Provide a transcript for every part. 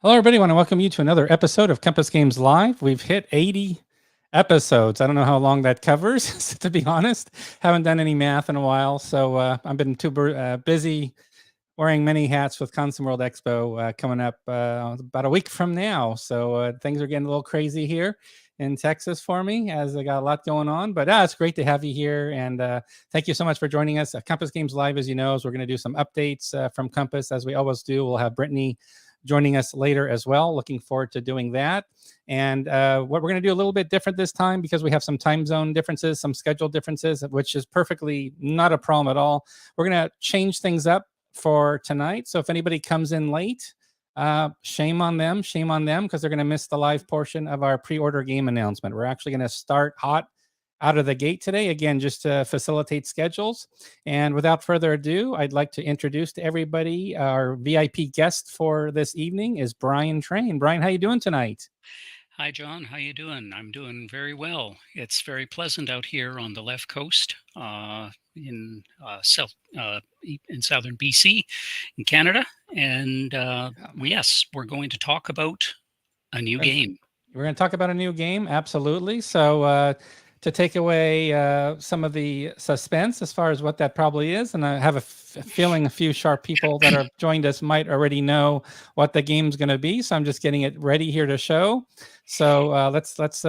Hello, everybody. I want to welcome you to another episode of Compass Games Live. We've hit 80 episodes. I don't know how long that covers, to be honest. Haven't done any math in a while, so I've been too busy wearing many hats with Consum World Expo coming up about a week from now. So things are getting a little crazy here in Texas for me, as I got a lot going on. But it's great to have you here, and thank you so much for joining us. Compass Games Live, as you know, is we're going to do some updates from Compass, as we always do. We'll have Brittany joining us later as well. Looking forward to doing that. And what we're going to do a little bit different this time, because we have some time zone differences, some schedule differences, which is perfectly not a problem at all. We're going to change things up for tonight. So if anybody comes in late, shame on them, because they're going to miss the live portion of our pre-order game announcement. We're actually going to start hot out of the gate today, again, just to facilitate schedules. And without further ado, I'd like to introduce to everybody our VIP guest for this evening is Brian Train. Brian, how you doing tonight? Hi, John. How you doing? I'm doing very well. It's very pleasant out here on the left coast in southern BC, in Canada, and yes, we're going to talk about a new game. We're going to talk about a new game, absolutely. So to take away some of the suspense as far as what that probably is, and I have a feeling a few sharp people that have joined us might already know what the game's going to be. So I'm just getting it ready here to show. So let's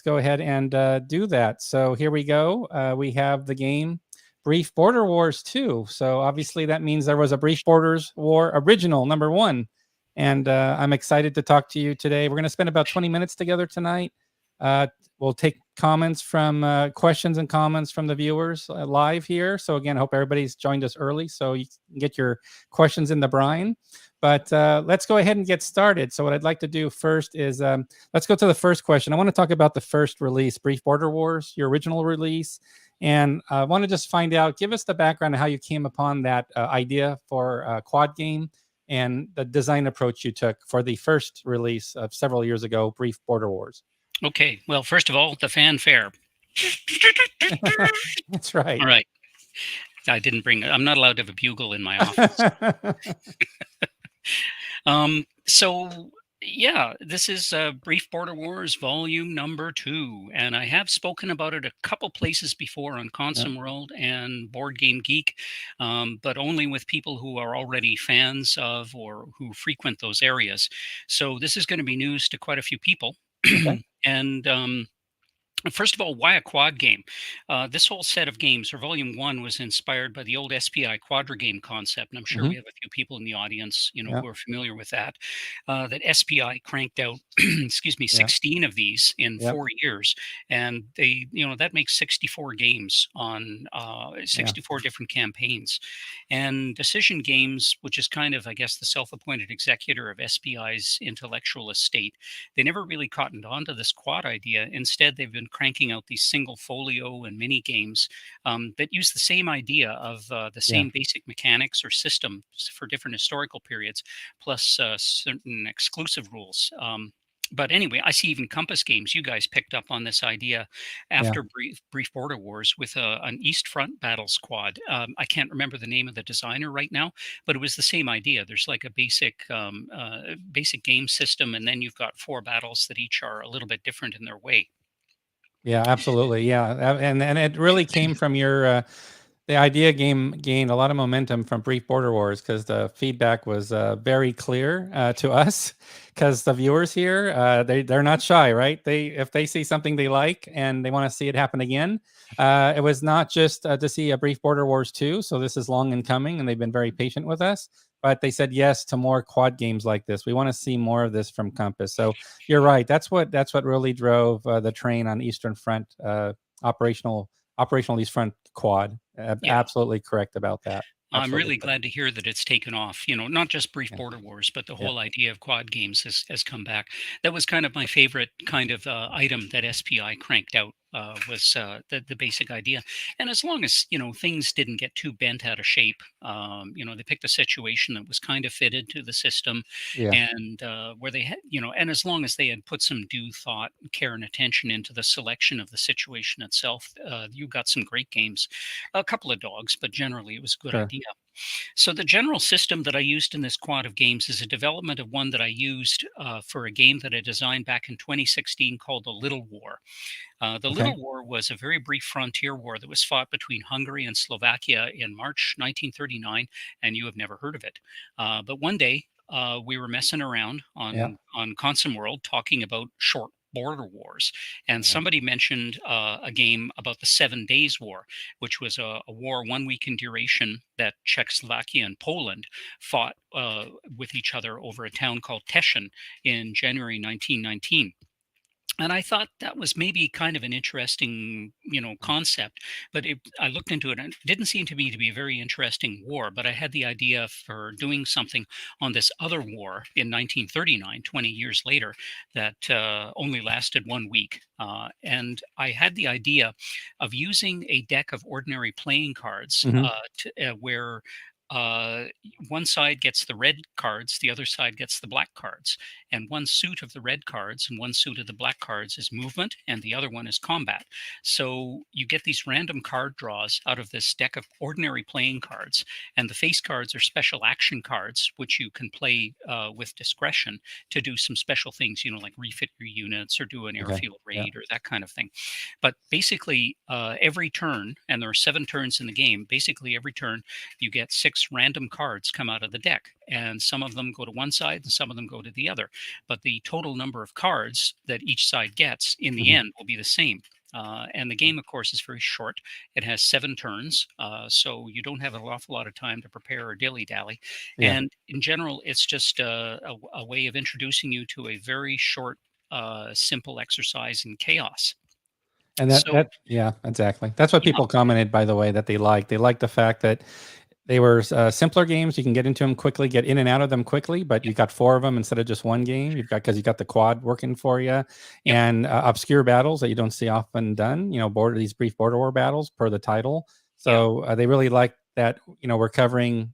go ahead and do that. So here we go. We have the game Brief Border Wars 2. So obviously that means there was a Brief Borders War original number 1. And I'm excited to talk to you today. We're going to spend about 20 minutes together tonight. We'll take comments from questions and comments from the viewers live here. So again, I hope everybody's joined us early so you can get your questions in the brine. But let's go ahead and get started. So what I'd like to do first is let's go to the first question. I want to talk about the first release, Brief Border Wars, your original release. And I want to just find out, give us the background of how you came upon that idea for a quad game and the design approach you took for the first release of several years ago, Brief Border Wars. Okay. Well, first of all, the fanfare. That's right. All right. I'm not allowed to have a bugle in my office. So yeah, this is Brief Border Wars Volume Number 2, and I have spoken about it a couple places before on Consum World and Board Game Geek, but only with people who are already fans of or who frequent those areas. So this is going to be news to quite a few people. Okay. And first of all, why a quad game? This whole set of games, or Volume 1, was inspired by the old SPI Quadra game concept. And I'm sure we have a few people in the audience, Yeah. who are familiar with that. That SPI cranked out, excuse me, Yeah. 16 of these in Yep. 4 years. And they, that makes 64 games on 64 different campaigns. And Decision Games, which is kind of, I guess, the self-appointed executor of SPI's intellectual estate, they never really cottoned on to this quad idea. Instead, they've been cranking out these single folio and mini games that use the same idea of the Yeah. same basic mechanics or systems for different historical periods, plus certain exclusive rules. But anyway, I see even Compass Games, you guys picked up on this idea Yeah. after Brief Border Wars with an East Front Battle Squad. I can't remember the name of the designer right now, but it was the same idea. There's like a basic game system, and then you've got 4 battles that each are a little bit different in their way. Yeah, absolutely. Yeah. And it really came from your the idea game gained a lot of momentum from Brief Border Wars because the feedback was very clear to us. Because the viewers here, they're not shy, right? If they see something they like and they want to see it happen again, it was not just to see a Brief Border Wars 2. So this is long in coming, and they've been very patient with us. But they said yes to more quad games like this. We want to see more of this from Compass. So you're right. That's what really drove the train on Eastern Front operational East Front quad. Yeah. Absolutely correct about that. I'm Absolutely really correct. glad to hear that it's taken off. Not just Brief Yeah. Border Wars, but the Yeah. whole idea of quad games has come back. That was kind of my favorite kind of item that SPI cranked out. Was the basic idea, and as long as things didn't get too bent out of shape, they picked a situation that was kind of fitted to the system, Yeah. and where they had, and as long as they had put some due thought, care, and attention into the selection of the situation itself, you got some great games. A couple of dogs, but generally it was a good Sure. idea. So the general system that I used in this quad of games is a development of one that I used for a game that I designed back in 2016 called The Little War. The Okay. Little War was a very brief frontier war that was fought between Hungary and Slovakia in March 1939, and you have never heard of it. But one day, we were messing around Yeah. on Consum World talking about short border wars, and Yeah. somebody mentioned a game about the 7 Days War, which was a war 1 week in duration that Czechoslovakia and Poland fought with each other over a town called Teschen in January 1919. And I thought that was maybe kind of an interesting, concept. But I looked into it, and it didn't seem to me to be a very interesting war. But I had the idea for doing something on this other war in 1939, 20 years later, that only lasted 1 week. And I had the idea of using a deck of ordinary playing cards Hmm. where uh, one side gets the red cards, the other side gets the black cards, and one suit of the red cards and one suit of the black cards is movement, and the other one is combat. So you get these random card draws out of this deck of ordinary playing cards, and the face cards are special action cards, which you can play with discretion to do some special things, like refit your units or do an Okay. airfield Yeah. raid or that kind of thing. But basically, every turn, and there are 7 turns in the game, basically every turn you get 6 random cards come out of the deck, and some of them go to one side and some of them go to the other. But the total number of cards that each side gets in the Hmm. end will be the same. And the game, of course, is very short. It has 7 turns, so you don't have an awful lot of time to prepare or dilly dally. Yeah. And in general, it's just a way of introducing you to a very short, simple exercise in chaos. And So, yeah, exactly. That's what yeah, people commented, by the way, that they like. They like the fact that they were simpler games. You can get into them quickly, get in and out of them quickly, but you got four of them instead of just one game. You've got because you got the quad working for you, yep, and obscure battles that you don't see often done. These brief border war battles per the title. yeah. So they really like that. We're covering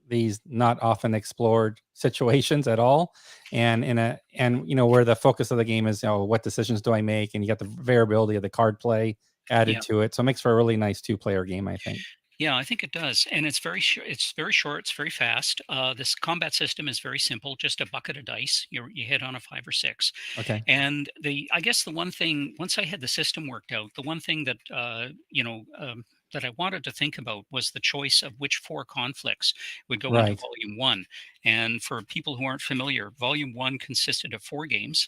these not often explored situations at all, and where the focus of the game is, what decisions do I make, and you got the variability of the card play added Yeah. to it, so it makes for a really nice two-player game, I think. Yeah, I think it does, and it's very short. It's very short. It's very fast. This combat system is very simple. Just a bucket of dice. You hit on a 5 or 6, Okay. and I guess the one thing, once I had the system worked out, the one thing that that I wanted to think about was the choice of which 4 conflicts would go into Right. Volume One. And for people who aren't familiar, Volume One consisted of 4 games.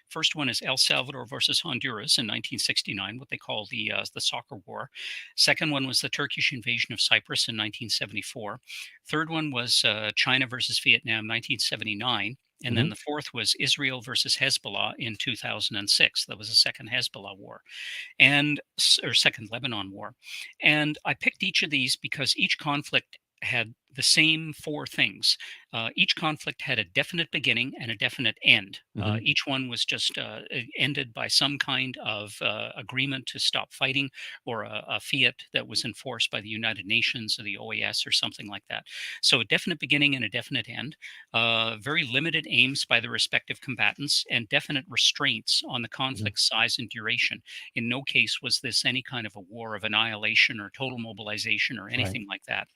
First one is El Salvador versus Honduras in 1969, what they call the Soccer War. Second one was the Turkish invasion of Cyprus in 1974. Third one was China versus Vietnam, 1979. And then Hmm. the fourth was Israel versus Hezbollah in 2006. That was the second Hezbollah war, or second Lebanon war. And I picked each of these because each conflict had the same 4 things. Each conflict had a definite beginning and a definite end. Hmm. Each one was just ended by some kind of agreement to stop fighting, or a fiat that was enforced by the United Nations or the OAS or something like that. So a definite beginning and a definite end, very limited aims by the respective combatants, and definite restraints on the Hmm. conflict size and duration. In no case was this any kind of a war of annihilation or total mobilization or Right. anything like that.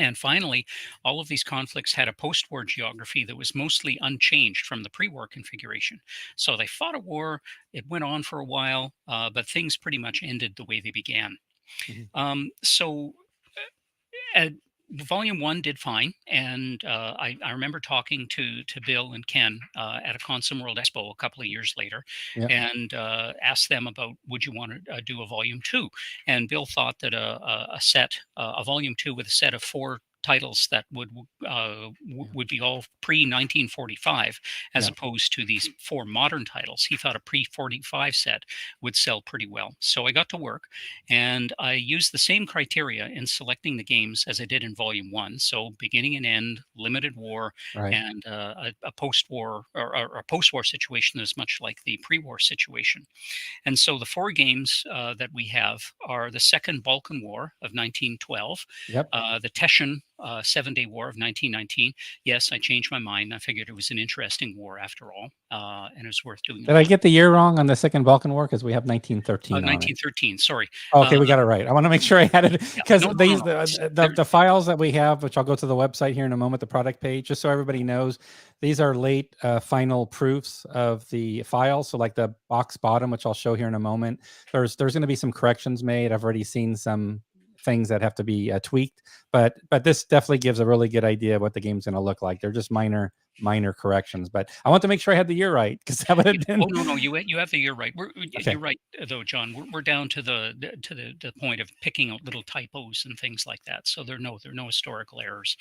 And finally, all of these conflicts had a post war geography that was mostly unchanged from the pre war configuration. So they fought a war, it went on for a while, but things pretty much ended the way they began. Hmm. So uh, Volume One did fine, and I remember talking to Bill and Ken at a Consum World Expo a couple of years later, Yeah. and asked them about, would you want to do a Volume Two? And Bill thought that a Volume Two with a set of 4 titles that would be all pre 1945, as Yeah. opposed to these 4 modern titles. He thought a pre 45 set would sell pretty well. So I got to work, and I used the same criteria in selecting the games as I did in Volume One. So beginning and end, limited war, Right. and a post-war, or a post-war situation that is much like the pre-war situation. And so the 4 games that we have are the Second Balkan War of 1912, Yep. the Teschen Seven-Day War of 1919. Yes, I changed my mind. I figured it was an interesting war after all, and it was worth doing a Did I little. get the year wrong on the Second Balkan War? Because we have 1913 on it. 1913. Sorry. Okay, Uh, we got it right. I want to make sure I had it yeah. because No, no, no, these no. There, the files that we have, which I'll go to the website here in a moment, the product page, just so everybody knows, these are late final proofs of the files. So like the box bottom, which I'll show here in a moment, there's going to be some corrections made. I've already seen some things that have to be tweaked, but this definitely gives a really good idea of what the game's going to look like. They're just minor corrections, but I want to make sure I had the year right because that would have been Oh no, no, you have the year right. okay. You're right though, John. We're down to the point of picking out little typos and things like that. So there are no historical errors.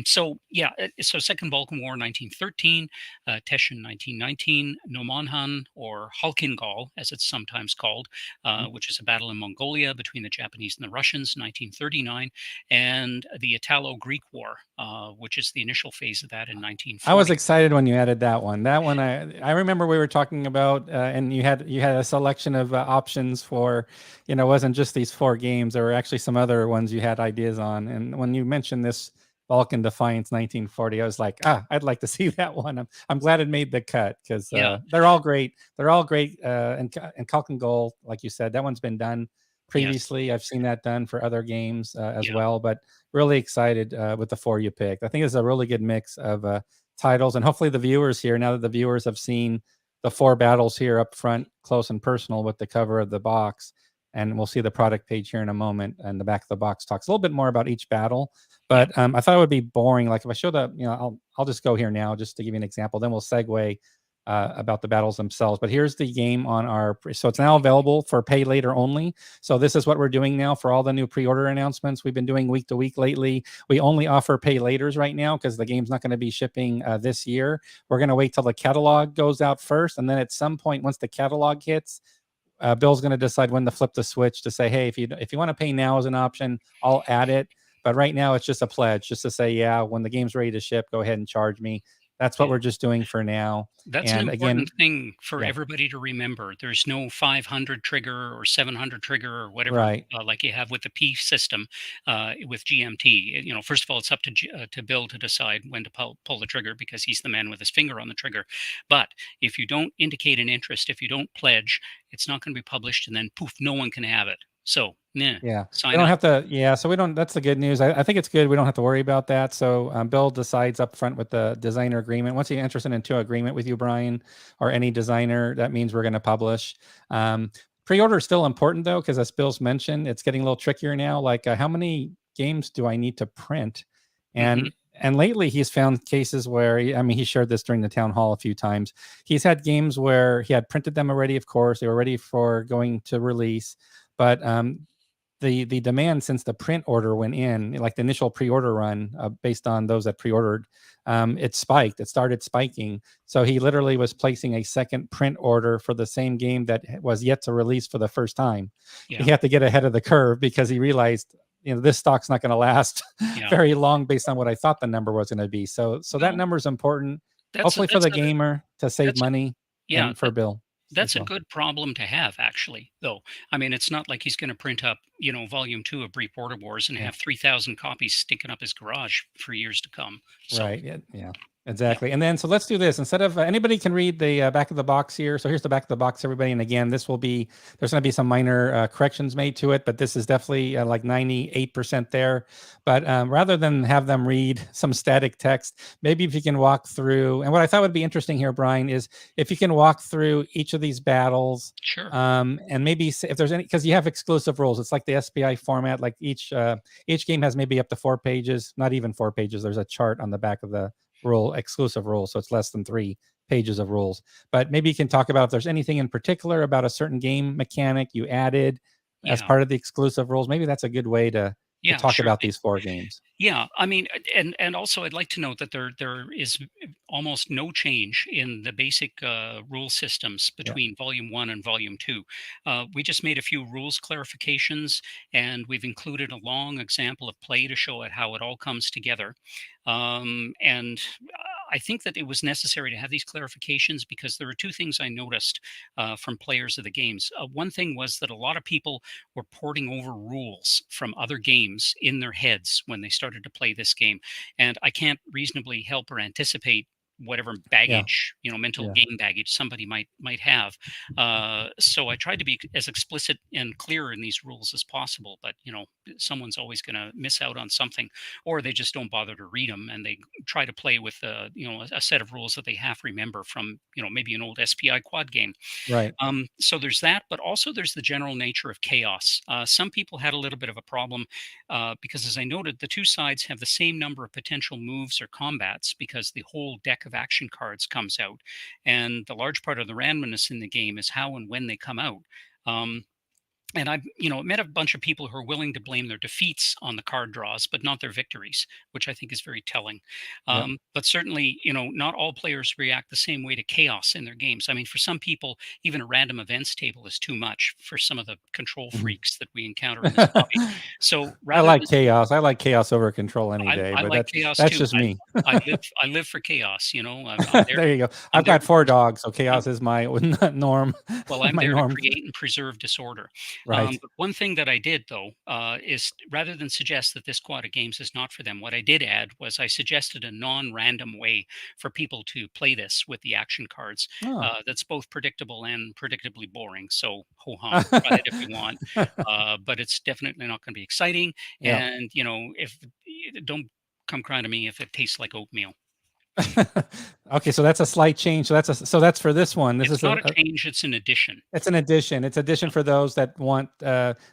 So yeah, so Second Balkan War 1913, Teschen 1919, Nomonhan or Halkingal as it's sometimes called, which is a battle in Mongolia between the Japanese and the Russians 1939, and the Italo-Greek War, which is the initial phase of that in I was 1940. excited when you added that one. That one, I remember we were talking about, and you had a selection of options for, it wasn't just these four games. There were actually some other ones you had ideas on. And when you mentioned this Balkan Defiance 1940, I was like, I'd like to see that one. I'm glad it made the cut because Yeah. they're all great. They're all great. And Kalkin Goal, like you said, that one's been done Yes. previously. I've seen that done for other games as Yeah. well. But really excited with the four you picked. I think it's a really good mix of titles, and hopefully the viewers here, now that the viewers have seen the four battles here up front, close and personal with the cover of the box, and we'll see the product page here in a moment, and the back of the box talks a little bit more about each battle. Yeah. But I thought it would be boring. Like if I show the, I'll just go here now just to give you an example. Then we'll segue about the battles themselves. But here's the game on our, so it's now available for pay later only. So this is what we're doing now for all the new pre-order announcements we've been doing week to week lately. We only offer pay laters right now because the game's not going to be shipping this year. We're going to wait till the catalog goes out first, and then at some point, once the catalog hits, Bill's going to decide when to flip the switch to say, hey, if you want to pay now as an option, I'll add it. But right now, it's just a pledge, just to say, yeah, when the game's ready to ship, go ahead and charge me. That's what Yeah. we're just doing for now. That's an And again, important thing for yeah, everybody to remember. There's no 500 trigger or 700 trigger or whatever, right. like you have with the P system with GMT. First of all, it's up to Bill to decide when to pull the trigger because he's the man with his finger on the trigger. But if you don't indicate an interest, if you don't pledge, it's not going to be published, and then poof, no one can have it. So, Yeah, we sign don't up. have to. Yeah, so we don't. That's the good news. I think it's good. We don't have to worry about that. So Bill decides up front with the designer agreement. Once he enters into agreement with you, Brian, or any designer, that means we're going to publish. Pre-order is still important though, because as Bill's mentioned, it's getting a little trickier now. Like, how many games do I need to print? Hmm. And lately he's found cases where he shared this during the town hall a few times. He's had games where he had printed them already. Of course, they were ready for going to release, but the demand since the print order went in, like the initial pre-order run based on those that pre-ordered, it spiked. It started spiking. So he literally was placing a second print order for the same game that was yet to release for the first time. Yeah. He had to get ahead of the curve because he realized, this stock's not going to last Yeah. very long based on what I thought the number was going to be. So that No, number is important, that's a, hopefully for that's the a, gamer to save that's a, money, yeah. and for Bill as That's a well. good problem to have, actually, though. I mean, it's not like he's going to print up, volume two of Brief Border Wars and Yeah. have 3,000 copies stinking up his garage for years to come. So, Right. Yeah. yeah. Exactly. And then, so let's do this. Instead of anybody can read the back of the box here. So here's the back of the box, everybody. And again, there's going to be some minor corrections made to it, but this is definitely like 98% there. But rather than have them read some static text, maybe if you can walk through, and what I thought would be interesting here, Brian, is if you can walk through each of these battles, Sure. and maybe if there's any, because you have exclusive rules. It's like the SPI format, like each game has maybe up to 4 pages, not even 4 pages. There's a chart on the back of the exclusive rules, so it's less than 3 pages of rules. But maybe you can talk about if there's anything in particular about a certain game mechanic you added as Yeah. part of the exclusive rules. Maybe that's a good way to Yeah. talk Sure about thing. these 4 games. Yeah, I mean, and also I'd like to note that there is almost no change in the basic rule systems Yeah. between Volume One and Volume Two. We just made a few rules clarifications, and we've included a long example of play to show it how it all comes together. And I think that it was necessary to have these clarifications because there were two things I noticed from players of the games. One thing was that a lot of people were porting over rules from other games in their heads when they started to play this game, and I can't reasonably help or anticipate whatever Yeah. baggage, mental Yeah. game baggage somebody might have. So I tried to be as explicit and clear in these rules as possible, but someone's always going to miss out on something, or they just don't bother to read them and they try to play with a set of rules that they half remember from maybe an old SPI quad game. Right. So there's that, but also there's the general nature of chaos. Some people had a little bit of a problem because, as I noted, the two sides have the same number of potential moves or combats because the whole deck of action cards comes out, and the large part of the randomness in the game is how and when they come out. Um, and I've met a bunch of people who are willing to blame their defeats on the card draws, but not their victories, which I think is very telling. Yep. But certainly, not all players react the same way to chaos in their games. I mean, for some people, even a random events table is too much for some of the control Mhm. freaks that we encounter in this hobby. So I rather like than chaos. I like chaos over control any day, I but like that's chaos that's too. just me. I live for chaos. I'm there. There you go. I'm I've there got to 4 pres- dogs, so I'm chaos is my norm. Well, I'm My there to norm. create and preserve disorder. Right. But one thing that I did, though, is rather than suggest that this quad of games is not for them, what I did add was I suggested a non-random way for people to play this with the action cards. Oh. That's both predictable and predictably boring. So ho hum, try it if you want, but it's definitely not going to be exciting. Yeah. And if don't come crying to me if it tastes like oatmeal. Okay, so that's a slight change. So that's for this one. This It's is not a change; it's an addition. it's an addition. It's addition for those that want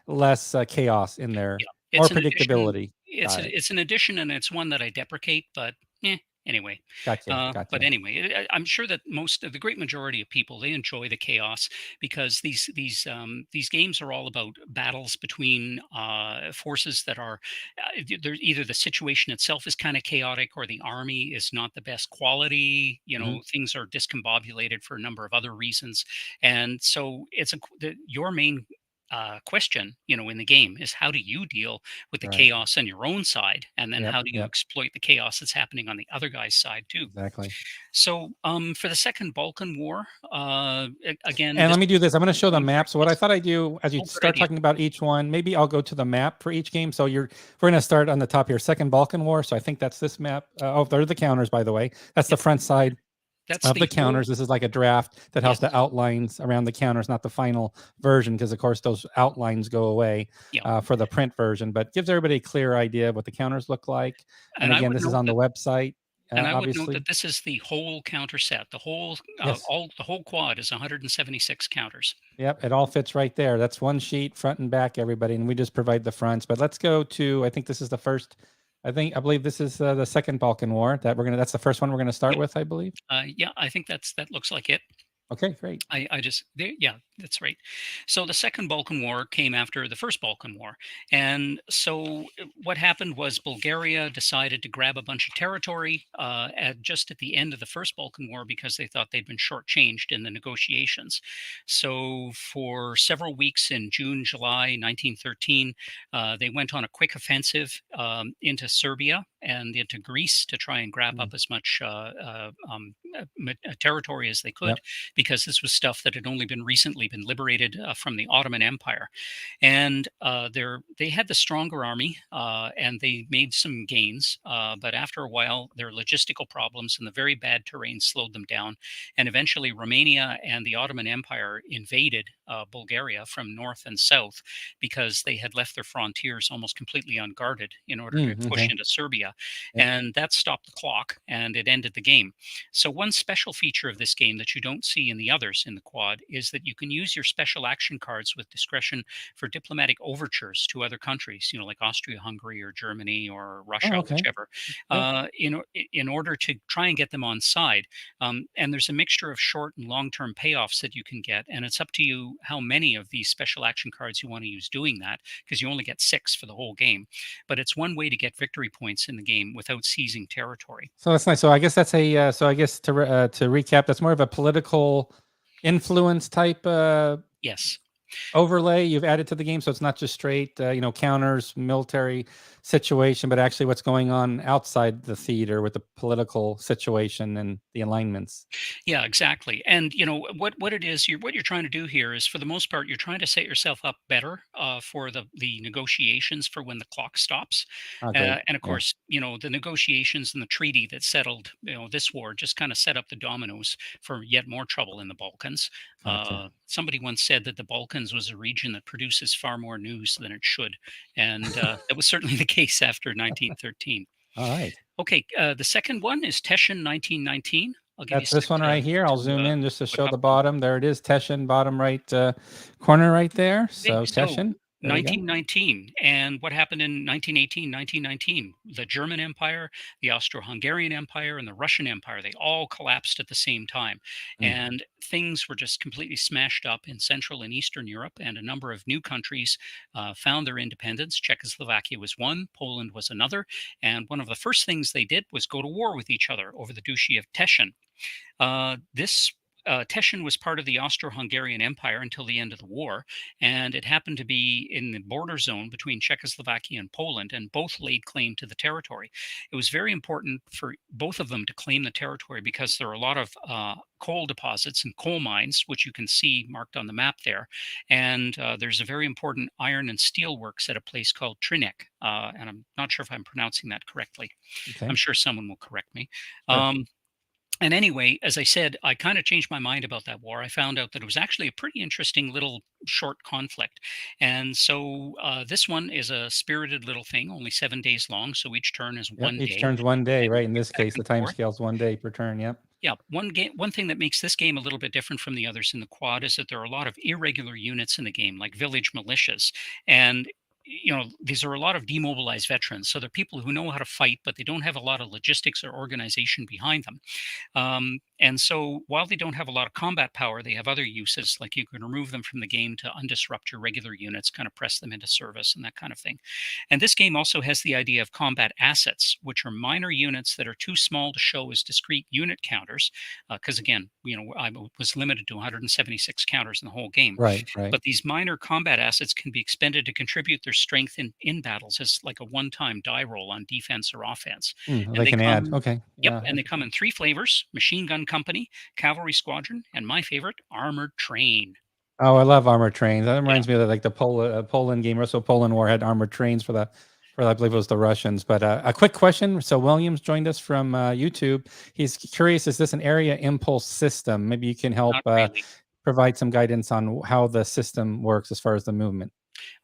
less chaos in there, Yeah, more it's an addition. predictability. It's Got a, it. it's an addition, and it's one that I deprecate. But anyway. Gotcha. But Gotcha. anyway, I'm sure that most of the great majority of people they enjoy the chaos because these games are all about battles between forces that are they're either the situation itself is kind of chaotic or the army is not the best quality. Mhm. Things are discombobulated for a number of other reasons, and so your main question, in the game is how do you deal with the Right. chaos on your own side, and then Yep. how do you Yep. exploit the chaos that's happening on the other guy's side too. Exactly. So, for the Second Balkan War, again, And this let me do this. I'm going to show the one map. So what I yes. thought I'd do as you Oh, good start idea. talking about each one, maybe I'll go to the map for each game. So we're going to start on the top here, Second Balkan War. So I think that's this map. Oh, there are the counters, by the way. That's the Yep, front side that's of the the whole. counters. This is like a draft that has Yes, the outlines around the counters, not the final version, because of course those outlines go away yeah, for the print version, but gives everybody a clear idea of what the counters look like. And and I again, would this is note on the that website, and I would note obviously. that this is the whole counter set. The whole, Yes. the whole quad is 176 counters. Yep, it all fits right there. That's one sheet, front and back, everybody, and we just provide the fronts. But let's go to. I think this is the first. I believe this is the second Balkan War that we're gonna. That's the first one we're gonna start Yep. with, I believe. Yeah, I think that looks like it. Okay, great. I just yeah, that's right. So the Second Balkan War came after the First Balkan War, and so what happened was Bulgaria decided to grab a bunch of territory just at the end of the First Balkan War because they thought they'd been shortchanged in the negotiations. So for several weeks in June, July 1913, they went on a quick offensive into Serbia and into Greece to try and grab up Mm. as much territory as they could Yep. because this was stuff that had only been recently been liberated from the Ottoman Empire, and they had the stronger army and they made some gains, but after a while their logistical problems and the very bad terrain slowed them down, and eventually Romania and the Ottoman Empire invaded Bulgaria from north and south because they had left their frontiers almost completely unguarded in order to push Okay. into Serbia, Yep. and that stopped the clock and it ended the game. So one special feature of this game that you don't see in the others in the quad is that you can use your special action cards with discretion for diplomatic overtures to other countries, like Austria, Hungary, or Germany, or Oh, Russia, okay. whichever, Yeah. in order to try and get them on side. And there's a mixture of short and long-term payoffs that you can get, and it's up to you how many of these special action cards you want to use doing that, because you only get 6 for the whole game. But it's one way to get victory points in the game without seizing territory. So that's nice. So I guess that's a. So I guess to recap, that's more of a political influence type. Yes. overlay you've added to the game, so it's not just straight counters, military situation, but actually what's going on outside the theater with the political situation and the alignments. Yeah, exactly. And what it is, what you're trying to do here is, for the most part, you're trying to set yourself up better for the negotiations for when the clock stops. Oh, great. And of Yeah. course, the negotiations and the treaty that settled this war just kind of set up the dominoes for yet more trouble in the Balkans. Gotcha. Somebody once said that the Balkans was a region that produces far more news than it should, and that was certainly the case after 1913. All right. Okay, the second one is Teschen 1919. I'll give you a That's this sec one right here. I'll zoom in just to look show up. the bottom. There it is, Teschen, bottom right corner right there. So So Teschen, there we go. 1919, and what happened in 1918, 1919? The German Empire, the Austro-Hungarian Empire, and the Russian Empire, they all collapsed at the same time. Mm. And things were just completely smashed up in Central and Eastern Europe, and a number of new countries found their independence. Czechoslovakia was one, Poland was another, and one of the first things they did was go to war with each other over the Duchy of Teschen. This Teschen was part of the Austro-Hungarian Empire until the end of the war, and it happened to be in the border zone between Czechoslovakia and Poland, and both laid claim to the territory. It was very important for both of them to claim the territory because there are a lot of coal deposits and coal mines, which you can see marked on the map there. And there's a very important iron and steel works at a place called Trinek, and I'm not sure if I'm pronouncing that correctly. Okay. I'm sure someone will correct me. Sure. And anyway, as I said, I kind of changed my mind about that war. I found out that it was actually a pretty interesting little short conflict. And so this one is a spirited little thing, only 7 days long. So each turn is Yep. one Each day. turn's one day, And right? you In get this back case, the and time forth. scale's 1 day per turn. Yep. Yeah, one thing that makes this game a little bit different from the others in the quad is that there are a lot of irregular units in the game, like village militias, and these are a lot of demobilized veterans. So they're people who know how to fight, but they don't have a lot of logistics or organization behind them. And so while they don't have a lot of combat power, they have other uses, like you can remove them from the game to undisrupt your regular units, kind of press them into service and that kind of thing. And this game also has the idea of combat assets, which are minor units that are too small to show as discrete unit counters. Because again, I was limited to 176 counters in the whole game. Right. Right. But these minor combat assets can be expended to contribute their strength in battles as like a one-time die roll on defense or offense. And They they can add. come Okay. Yep, Yeah. and they come in 3 flavors: Machine Gun Company, Cavalry Squadron, and my favorite, Armored Train. Oh, I love armored trains. That Yeah, reminds me of like the Poland game. Russo Poland War had armored trains for I believe it was the Russians. But a quick question. So Williams joined us from YouTube. He's curious: is this an area impulse system? Maybe you can help not really. provide some guidance on how the system works as far as the movement.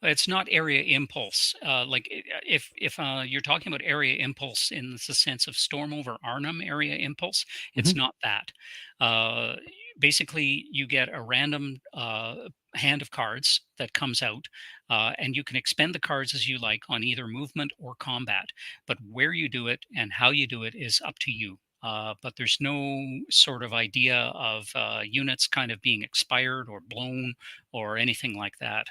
It's not area impulse. If you're talking about area impulse in the sense of Storm over Arnhem area impulse, it's Hmm. not that. Uh, Basically, you get a random hand of cards that comes out, and you can expend the cards as you like on either movement or combat. But where you do it and how you do it is up to you. But there's no sort of idea of units kind of being expired or blown or anything like that.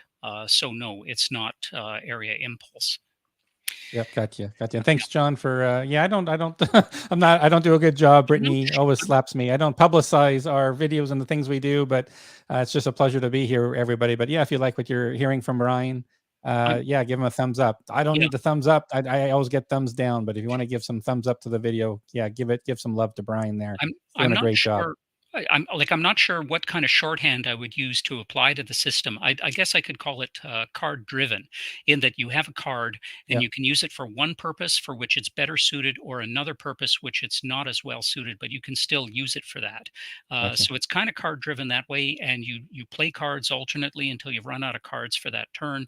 So no, it's not area impulse. Yep, gotcha. And thanks, John, for I don't I don't do a good job. No, Brittany always slaps me. I don't publicize our videos and the things we do, but it's just a pleasure to be here, everybody. But yeah, if you like what you're hearing from Brian, I'm, give him a thumbs up. I don't yeah, need the thumbs up. I always get thumbs down, but if you want to give some thumbs up to the video, give some love to Brian there. He's I'm doing a not great job. sure. I'm not sure what kind of shorthand I would use to apply to the system. I guess I could call it card driven, in that you have a card and Yeah, you can use it for one purpose for which it's better suited, or another purpose which it's not as well suited, but you can still use it for that. gotcha. So it's kind of card driven that way, and you play cards alternately until you've run out of cards for that turn.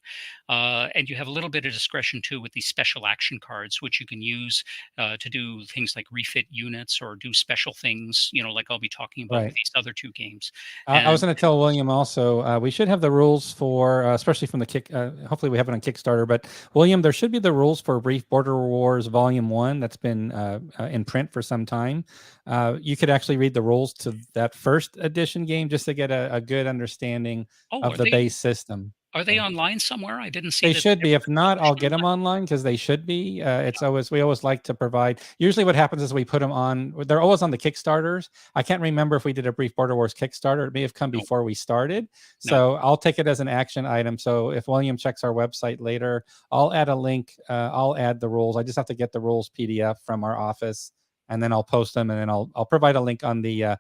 And you have a little bit of discretion too with these special action cards, which you can use to do things like refit units or do special things, like I'll be talking about with Right. these other 2 games. I was And going to tell William also, we should have the rules for, especially from the kick. Hopefully, we have it on Kickstarter. But William, there should be the rules for Brief Border Wars Volume 1 that's been in print for some time. You could actually read the rules to that first edition game just to get a good understanding oh, of are the they base system. Are they So online somewhere? I didn't see they that should they be. were If not, I'll published get them online. online because they should be. It's always we always like to provide. Usually, what happens is we put them on. They're always on the Kickstarters. I can't remember if we did a brief Border Wars Kickstarter. It may have come No, before we started. no. So I'll take it as an action item. So if William checks our website later, I'll add a link. I'll add the rules. I just have to get the rules PDF from our office, and then I'll post them, and then I'll provide a link on the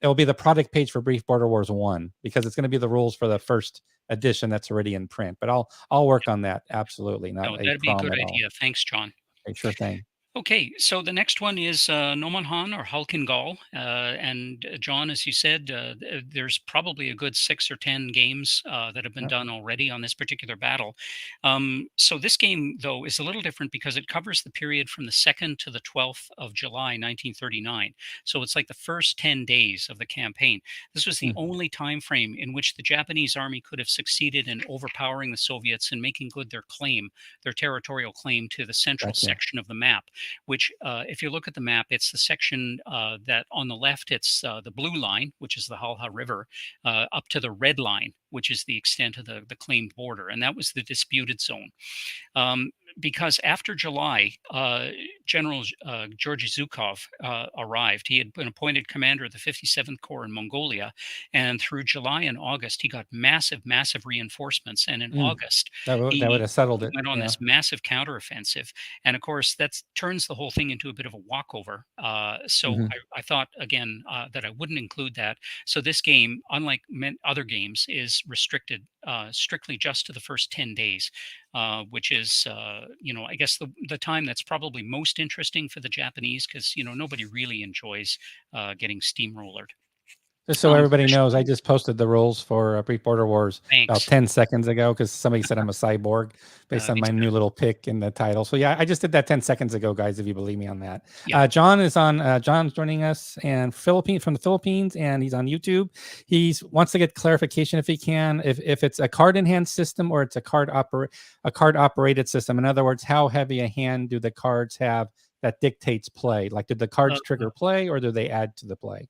it'll be the product page for Brief Border Wars 1 because it's going to be the rules for the first edition that's already in print. But I'll work on that. Absolutely, No, not a that'd be a problem good at all. idea. Thanks, John. A sure thing. Okay, so the next one is Nomonhan or Halkingal. And John, as you said, there's probably a good 6 or 10 games that have been Yep. done already on this particular battle. So this game, though, is a little different because it covers the period from the 2nd to the 12th of July, 1939. So it's like the first 10 days of the campaign. This was the Mm, only time frame in which the Japanese army could have succeeded in overpowering the Soviets and making good their claim, their territorial claim to the central gotcha. section of the map, which, if you look at the map, it's the section that on the left, it's the blue line, which is the Halha River, up to the red line, which is the extent of the claimed border. And that was the disputed zone. Because after July, General Georgy Zhukov arrived. He had been appointed commander of the 57th Corps in Mongolia. And through July and August, he got massive, massive reinforcements. And in Mm, August, that would he have settled it. went on Yeah. this massive counteroffensive. And of course, that turns the whole thing into a bit of a walkover. So Hmm. I thought, again, that I wouldn't include that. So this game, unlike other games, is restricted strictly just to the first 10 days, which is, I guess the time that's probably most interesting for the Japanese because, nobody really enjoys getting steamrollered. Just so everybody knows, I Additionally, just posted the rules for Brief Border Wars about thanks. 10 seconds ago because somebody said I'm a cyborg based on These my new guys, little pick in the title. So yeah, I just did that 10 seconds ago, guys, if you believe me on that. yeah. John is on, John's joining us and from the Philippines, and he's on YouTube. He wants to get clarification if he can, if it's a card in hand system or it's a card operated system. In other words, how heavy a hand do the cards have that dictates play? Like, did the Uh, cards trigger play or do they add to the play?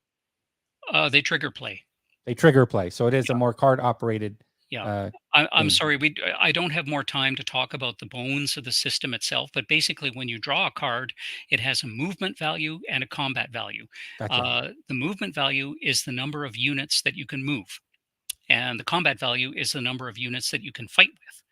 they trigger play. They trigger play, so it is a Yeah. more card operated Yeah. uh, I'm game. sorry, I don't have more time to talk about the bones of the system itself, but basically, when you draw a card, it has a movement value and a combat value. Gotcha. The movement value is the number of units that you can move, and the combat value is the number of units that you can fight with.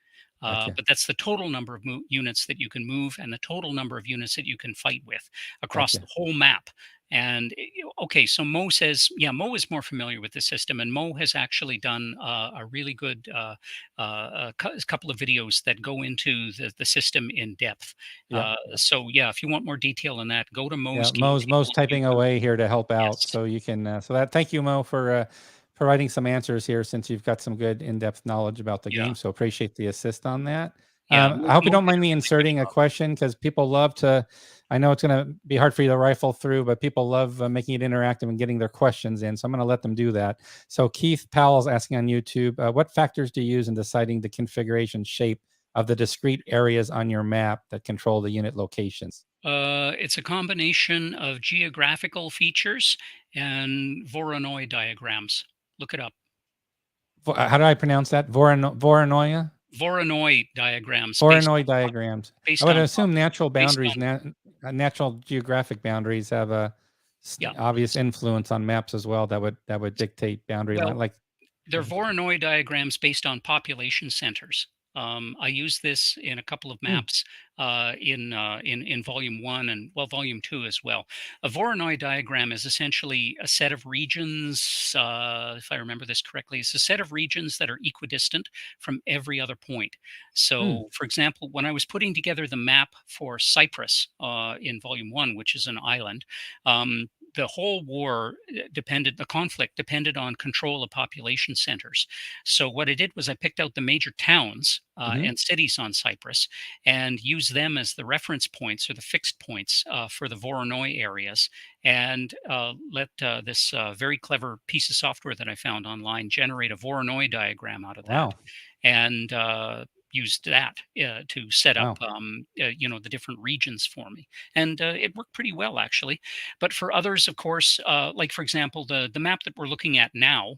Gotcha. But that's the total number of units that you can move and the total number of units that you can fight with across the Gotcha. whole map. And okay, so Mo says, yeah, Mo is more familiar with the system, and Mo has actually done a really good couple of videos that go into the system in depth. Yep. Yep. So yeah, if you want more detail on that, go to Yeah. Mo's game Mo's channel on typing YouTube. away here to help out, Yes, so you can. So that. Thank you, Mo, for providing some answers here, since you've got some good in-depth knowledge about the yeah, game. So appreciate the assist on that. yeah. I hope you Mo don't did mind a me really good inserting a job. question because people love to. I know it's going to be hard for you to rifle through, but people love making it interactive and getting their questions in. So I'm going to let them do that. So Keith Powell's asking on YouTube, what factors do you use in deciding the configuration shape of the discrete areas on your map that control the unit locations? It's a combination of geographical features and Voronoi diagrams. Look it up. How do I pronounce that? Voronoi? Voronoi diagrams Voronoi diagrams. I based would on assume natural based boundaries, on natural geographic boundaries have a yeah. obvious influence on maps as well. That would dictate boundary line. Well, Like, they're Voronoi diagrams based on population centers. I use this in a couple of hmm, maps in Volume One and well Volume Two as well. A Voronoi diagram is essentially a set of regions. If I remember this correctly, it's a set of regions that are equidistant from every other point. hmm, So, for example, when I was putting together the map for Cyprus in Volume One, which is an island, the whole the conflict depended on control of population centers. So what I did was I picked out the major towns hmm, and cities on Cyprus and used them as the reference points or the fixed points for the Voronoi areas, and let this very clever piece of software that I found online generate a Voronoi diagram out of that, wow, and used that to set up wow, the different regions for me, and it worked pretty well actually. But for others, of course, like for example the map that we're looking at now,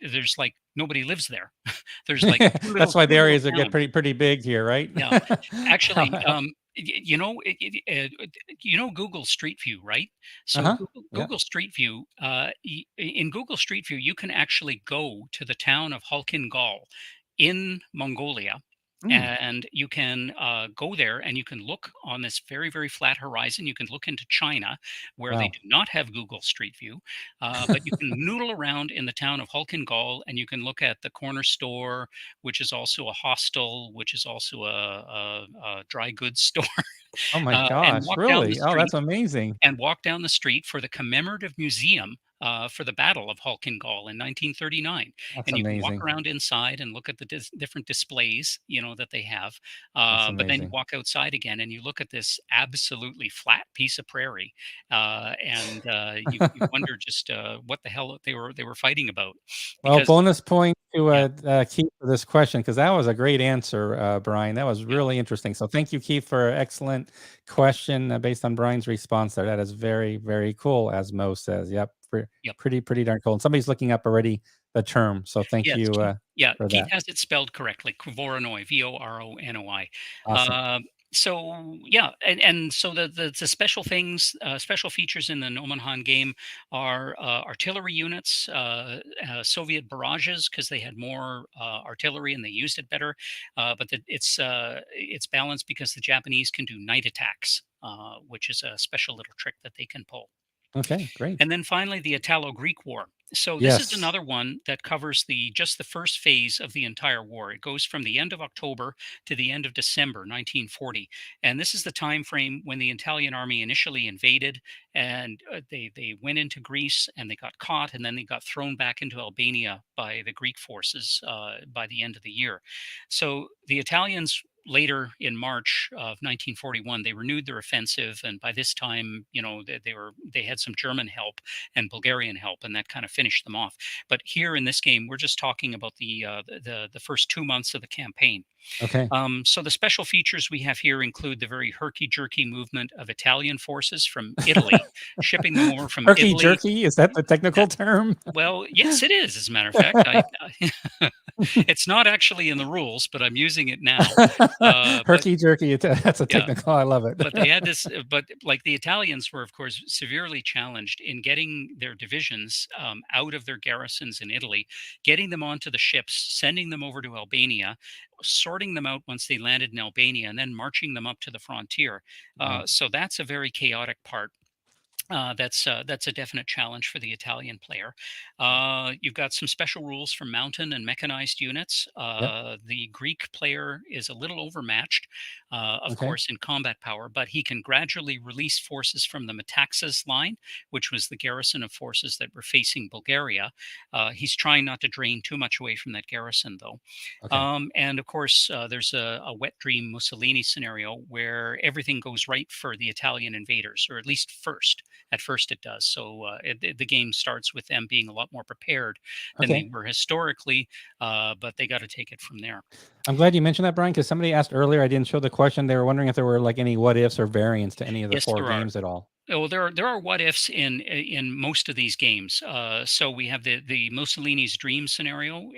there's like nobody lives there. There's like That's why the two little areas are get towns. pretty big here, right? Yeah. Actually, you know Google Street View, right? So Uh-huh. Yeah. Google Street View, in Google Street View, you can actually go to the town of Halkin Gol in Mongolia, Mm, and you can go there and you can look on this very, very flat horizon. You can look into China, where they wow. do not have Google Street View, but you can noodle around in the town of Halkin Gol, and you can look at the corner store, which is also a hostel, which is also a dry goods store, Oh my and gosh, walk down the really? Oh, street that's amazing. for the commemorative museum for the Battle of Halkin-Gol in 1939. That's And you can walk amazing. around inside and look at the different displays, that they have. That's But then you amazing. walk outside again and you look at this absolutely flat piece of prairie, and you wonder just what the hell they were fighting about, Well, because bonus point to yeah, Keith for this question because that was a great answer, Brian. That was yeah, really interesting. So thank you, Keith, for an excellent question based on Brian's response there. That is very, very cool, as Mo says. Yep, yep. pretty darn cool. And somebody's looking up already the term. So thank Yes, you yeah, for Keith that. has it spelled correctly, Voronoi, Voronoi. Awesome. So yeah, and so the special things, special features in the Nomonhan game are artillery units, Soviet barrages because they had more artillery and they used it better, but it's balanced because the Japanese can do night attacks, which is a special little trick that they can pull. Okay, great. And then finally, the Italo-Greek War. So this is Yes. another one that covers just the first phase of the entire war. It goes from the end of October to the end of December 1940, and this is the time frame when the Italian army initially invaded, and they went into Greece and they got caught, and then they got thrown back into Albania by the Greek forces by the end of the year. So the Italians later in March of 1941, they renewed their offensive, and by this time, they had some German help and Bulgarian help, and that kind of finished them off. But here in this game, we're just talking about the first 2 months of the campaign. Okay. So the special features we have here include the very herky-jerky movement of Italian forces from Italy, shipping them over from Herky Italy. jerky, is that the technical That term? well, yes, it is. As a matter of fact, it's not actually in the rules, but I'm using it now. But Herky jerky, that's a yeah, technical. I love it. but they had this but like the Italians were of course severely challenged in getting their divisions out of their garrisons in Italy, getting them onto the ships, sending them over to Albania, sorting them out once they landed in Albania, and then marching them up to the frontier. Wow. So that's a very chaotic part. That's a definite challenge for the Italian player. You've got some special rules for mountain and mechanized units. Yep. The Greek player is a little overmatched, of Okay. course, in combat power, but he can gradually release forces from the Metaxas line, which was the garrison of forces that were facing Bulgaria. He's trying not to drain too much away from that garrison, though. Okay. And of course, there's a wet dream Mussolini scenario where everything goes right for the Italian invaders, or at least first. At first, it does. So the game starts with them being a lot more prepared than they Okay. were historically, but they got to take it from there. I'm glad you mentioned that, Brian, because somebody asked earlier. I didn't show the question. They were wondering if there were like any what ifs or variants to any of the Yes, four there are. games at all. Oh, there are what ifs in most of these games. So we have the Mussolini's dream scenario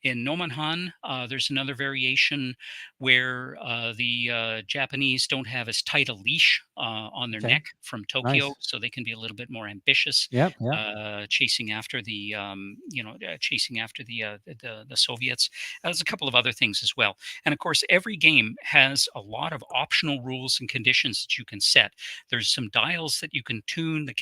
in Nomonhan. There's another variation where the Japanese don't have as tight a leash on their Okay. neck from Tokyo, Nice. so they can be a little bit more ambitious, Yep. Yep. chasing after the Soviets. There's a couple of other things as well, and of course, every game has a lot of optional rules and conditions that you can set. There's some dials that you can tune the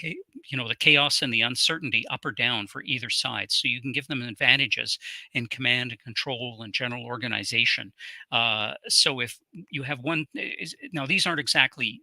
chaos and the uncertainty up or down for either side, so you can give them advantages in command and control and general organization. So if you have now these aren't exactly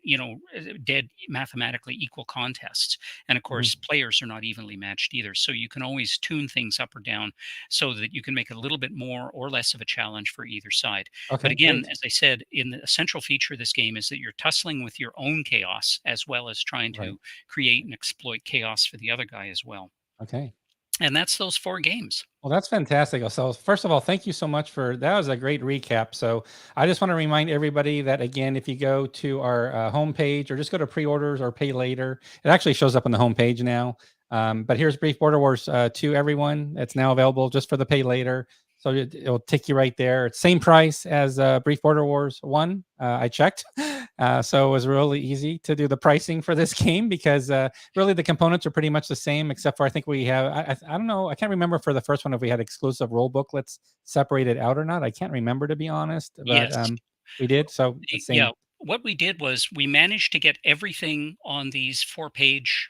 dead mathematically equal contests, and of Mhm. course players are not evenly matched either. So you can always tune things up or down so that you can make it a little bit more or less of a challenge for either side. But Okay. again, Great. as I said, in the essential feature of this game is that you're tussling with your own chaos as well as trying Right. to create and exploit chaos for the other guy as well. Okay. And that's those four games. Well, that's fantastic. So, first of all, thank you so much for that. Was a great recap. So, I just want to remind everybody that again, if you go to our homepage or just go to pre-orders or pay later, it actually shows up on the homepage now. But here's Brief Border Wars 2, everyone. It's now available just for the pay later. So it'll take you right there. It's same price as Brief Border Wars 1. I checked. So it was really easy to do the pricing for this game because really the components are pretty much the same, except for I think we have, I don't know, I can't remember for the first one if we had exclusive rule booklets separated out or not. I can't remember, to be honest, but Yes. we did. So the Yeah, same. what we did was we managed to get everything on these 4-page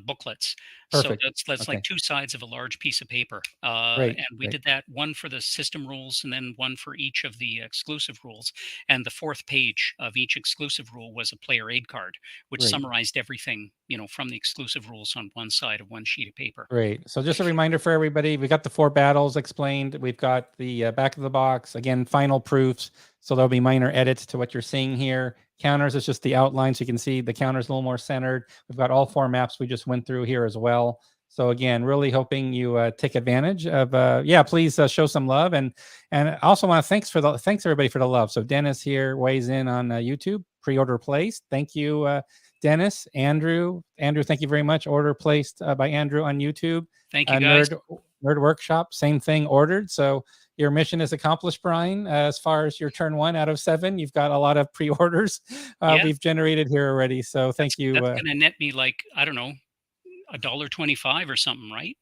booklets. So Perfect. that's like Okay. 2 sides of a large piece of paper. Great. And we Great. did that, one for the system rules and then one for each of the exclusive rules. And the 4th page of each exclusive rule was a player aid card, which Great. summarized everything, from the exclusive rules on one side of one sheet of paper. Great. So just a reminder for everybody, we got the 4 battles explained. We've got the back of the box, again, final proofs. So there'll be minor edits to what you're seeing here. Counters is just the outline. So you can see the counters a little more centered. We've got all 4 maps we just went through here as well. So again, really hoping you take advantage of, please show some love. And I also want to thanks everybody for the love. So Dennis here weighs in on YouTube, pre-order placed. Thank you, Dennis, Andrew, thank you very much. Order placed by Andrew on YouTube. Thank you, guys. Nerd Workshop, same thing, ordered. So your mission is accomplished, Brian. As far as your turn 1 out of 7, you've got a lot of pre-orders Yeah, we've generated here already. So thank you. that's gonna net me like, I don't know, $1.25 or something, right?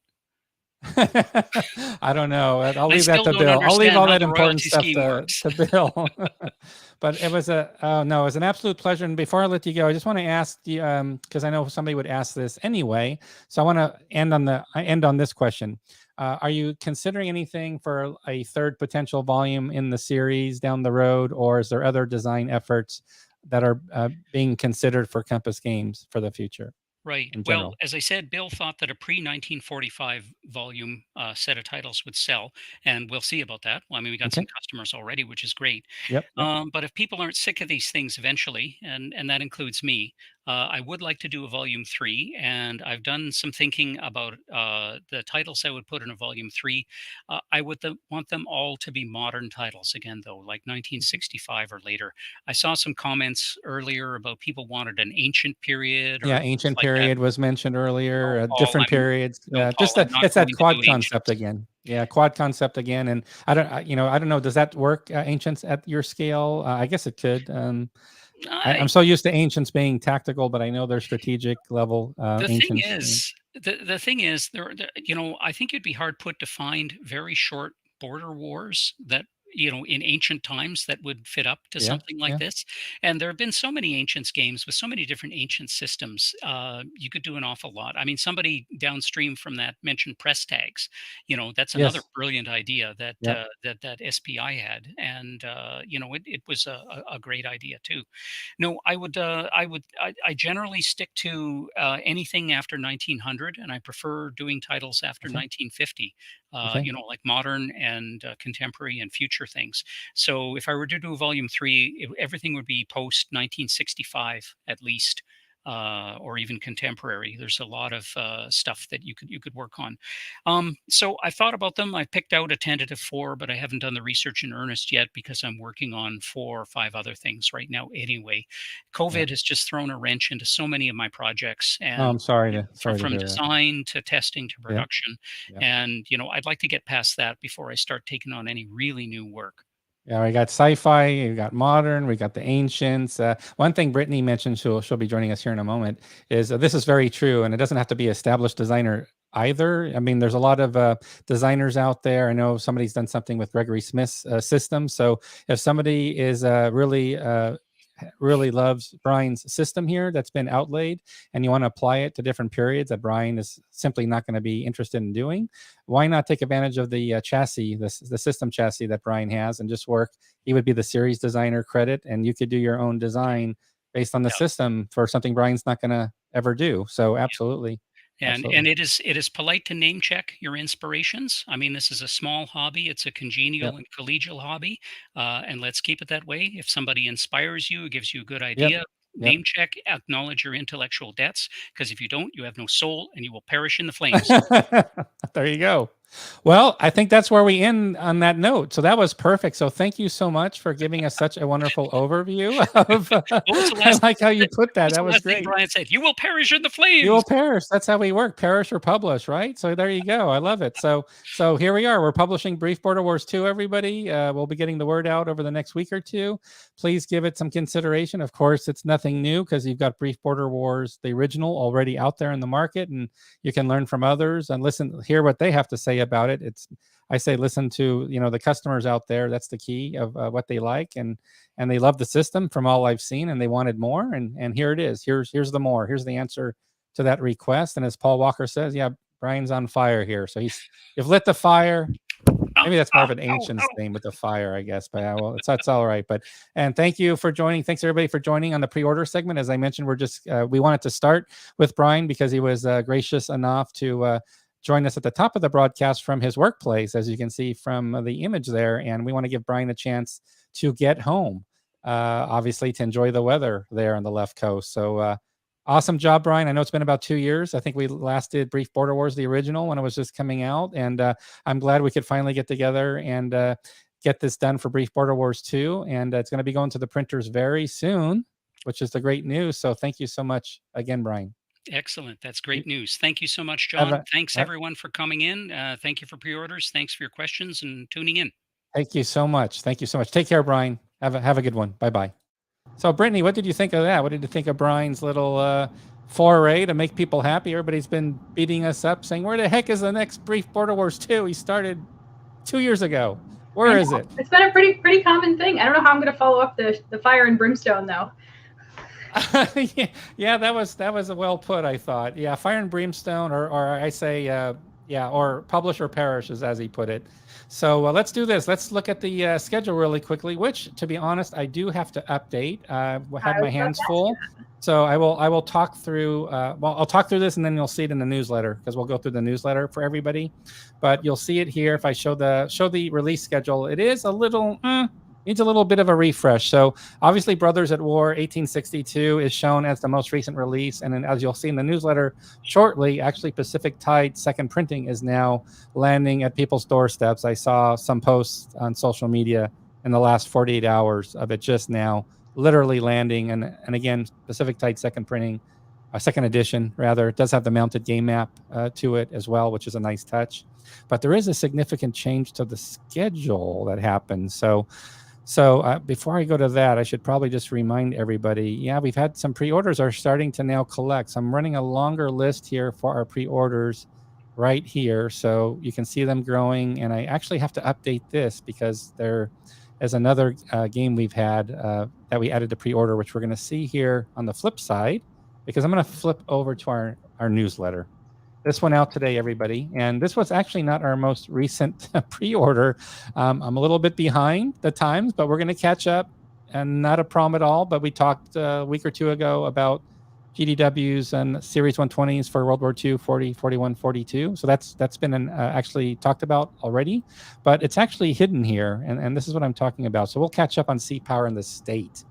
I don't know. I'll I leave that still to don't Bill. I'll leave understand all how that the important royalty stuff scheme works. to Bill. But it was it was an absolute pleasure. And before I let you go, I just want to ask you, because I know somebody would ask this anyway. So I want to end on this question. Are you considering anything for a third potential volume in the series down the road, or is there other design efforts that are being considered for Compass Games for the future Right. in Well, general? as I said, Bill thought that a pre-1945 volume set of titles would sell, and we'll see about that. Well, I mean, we got Okay. some customers already, which is great. Yep. Yep. But if people aren't sick of these things eventually, and that includes me, I would like to do a volume 3, and I've done some thinking about the titles I would put in a volume 3. I would want them all to be modern titles again, though, like 1965 or later. I saw some comments earlier about people wanted an ancient period or Yeah, things ancient like that. period was mentioned No, earlier, Paul, different periods. no, Yeah, Paul, just I'm that not it's going that to do quad concept ancients. again. Yeah, quad concept again. And I don't know, does that work, ancients at your scale? I guess it could. I'm I so used to ancients being tactical, but I know they're strategic level The thing ancients. Yeah. is the thing is I think you'd be hard put to find very short border wars that, in ancient times that would fit up to Yeah. something like Yeah. this. And there have been so many ancients games with so many different ancient systems. You could do an awful lot. I mean, somebody downstream from that mentioned press tags. That's another Yes. brilliant idea that Yep. that SPI had, and it was a great idea too. No, I generally stick to anything after 1900, and I prefer doing titles after Okay. 1950. Okay. Like modern and contemporary and future things. So if I were to do volume 3, everything would be post 1965 at least. Or even contemporary. There's a lot of stuff that you could work on. So I thought about them. I picked out a tentative 4, but I haven't done the research in earnest yet because I'm working on 4 or 5 other things right now. Anyway, Yeah. COVID has just thrown a wrench into so many of my projects, Oh, and I'm sorry to from hear that. design to testing to Yeah. production. Yeah. And I'd like to get past that before I start taking on any really new work. Yeah, we got sci-fi, we got modern, we got the ancients. One thing Brittany mentioned, she'll be joining us here in a moment, is this is very true, and it doesn't have to be established designer either. I mean, there's a lot of designers out there. I know somebody's done something with Gregory Smith's system. So if somebody is really loves Brian's system here that's been outlaid, and you want to apply it to different periods that Brian is simply not going to be interested in doing, why not take advantage of the chassis, the system chassis that Brian has, and just work? He would be the series designer credit, and you could do your own design based on the Yeah. system for something Brian's not going to ever do. So absolutely, And absolutely. it is polite to name check your inspirations. I mean, this is a small hobby. It's a Yep. congenial and collegial hobby, and let's keep it that way. If somebody inspires you, gives you a good Yep. idea, Yep. name check, acknowledge your intellectual debts. Because if you don't, you have no soul, and you will perish in the flames. There you go. Well, I think that's where we end on that note. So that was perfect. So thank you so much for giving us such a wonderful overview of. What was the I last like how you thing put what that. was the That was last thing great. Brian said? "You will perish in the You flames." will perish. That's how we work. Perish or publish, right? So there you go. I love it. So here we are. We're publishing Brief Border Wars 2, everybody. We'll be getting the word out over the next week or two. Please give it some consideration. Of course, it's nothing new because you've got Brief Border Wars, the original, already out there in the market, and you can learn from others and hear what they have to say about it. I say listen to the customers out there. That's the key of what they like, and they love the system from all I've seen, and they wanted more, and here it is. Here's the more. Here's the answer to that request. And as Paul Walker says, yeah, Brian's on fire here. So you've lit the fire. Maybe that's more of an ancients thing with the fire, I guess. But well, that's all right. And thank you for joining. Thanks everybody for joining on the pre-order segment. As I mentioned, we wanted to start with Brian because he was gracious enough to join us at the top of the broadcast from his workplace, as you can see from the image there. And we want to give Brian a chance to get home, obviously to enjoy the weather there on the left coast. So awesome job, Brian. I know it's been about 2 years. I think we last did Brief Border Wars, the original, when it was just coming out. And I'm glad we could finally get together and get this done for Brief Border Wars 2. And it's going to be going to the printers very soon, which is the great news. So thank you so much again, Brian. Excellent. That's great news. Thank you so much, John. Thanks, everyone, for coming in. Thank you for pre-orders. Thanks for your questions and tuning in. Thank you so much. Thank you so much. Take care, Brian. Have a good one. Bye-bye. So, Brittany, what did you think of that? What did you think of Brian's little foray to make people happy? Everybody's been beating us up, saying, where the heck is the next Brief Border Wars 2? He started 2 years ago. Where is it? It's been a pretty common thing. I don't know how I'm going to follow up the fire and brimstone, though. Yeah, that was a well put, I thought. Yeah, fire and brimstone, or I say, or publish or perish, as he put it. So let's do this. Let's look at the schedule really quickly, which, to be honest, I do have to update. I have my hands full. So I will talk through, I'll talk through this and then you'll see it in the newsletter because we'll go through the newsletter for everybody. But you'll see it here if I show the release schedule. It is a little, needs a little bit of a refresh. So obviously Brothers at War 1862 is shown as the most recent release. And then as you'll see in the newsletter shortly, actually Pacific Tide second printing is now landing at people's doorsteps. I saw some posts on social media in the last 48 hours of it just now literally landing. And again, Pacific Tide second printing, second edition rather, it does have the mounted game map to it as well, which is a nice touch. But there is a significant change to the schedule that happens. So before I go to that, I should probably just remind everybody, yeah, we've had some pre-orders are starting to now collect. So I'm running a longer list here for our pre-orders right here. So you can see them growing. And I actually have to update this because there is another game we've had that we added to pre-order, which we're going to see here on the flip side, because I'm going to flip over to our newsletter. This went out today, everybody. And this was actually not our most recent pre-order. I'm a little bit behind the times, but we're going to catch up and not a problem at all. But we talked a week or two ago about GDWs and Series 120s for World War II, 40, 41, 42. So that's been actually talked about already, but it's actually hidden here. And this is what I'm talking about. So we'll catch up on Sea Power in the State.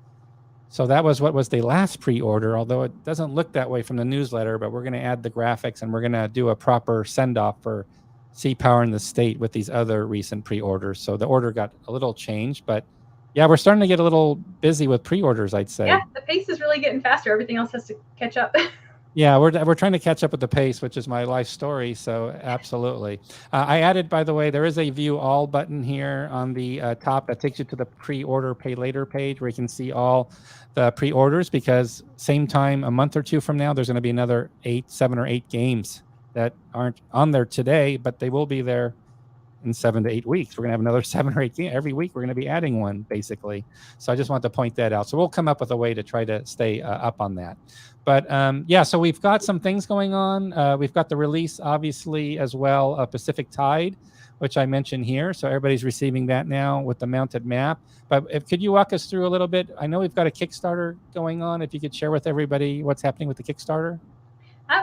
So that was what was the last pre-order, although it doesn't look that way from the newsletter, but we're going to add the graphics and we're going to do a proper send-off for Sea Power in the State with these other recent pre-orders. So the order got a little changed, but yeah, we're starting to get a little busy with pre-orders, I'd say. Yeah, the pace is really getting faster. Everything else has to catch up. Yeah, we're trying to catch up with the pace, which is my life story. So absolutely. I added, by the way, there is a view all button here on the top that takes you to the pre-order pay later page where you can see all the pre-orders, because same time, a month or two from now, there's going to be another 7 or 8 games that aren't on there today, but they will be there in 7 to 8 weeks. We're going to have another 7 or 8 games. Every week, we're going to be adding one, basically. So I just want to point that out. So we'll come up with a way to try to stay up on that. But yeah, so we've got some things going on. We've got the release, obviously, as well, of Pacific Tide, which I mentioned here. So everybody's receiving that now with the mounted map. But could you walk us through a little bit? I know we've got a Kickstarter going on. If you could share with everybody what's happening with the Kickstarter.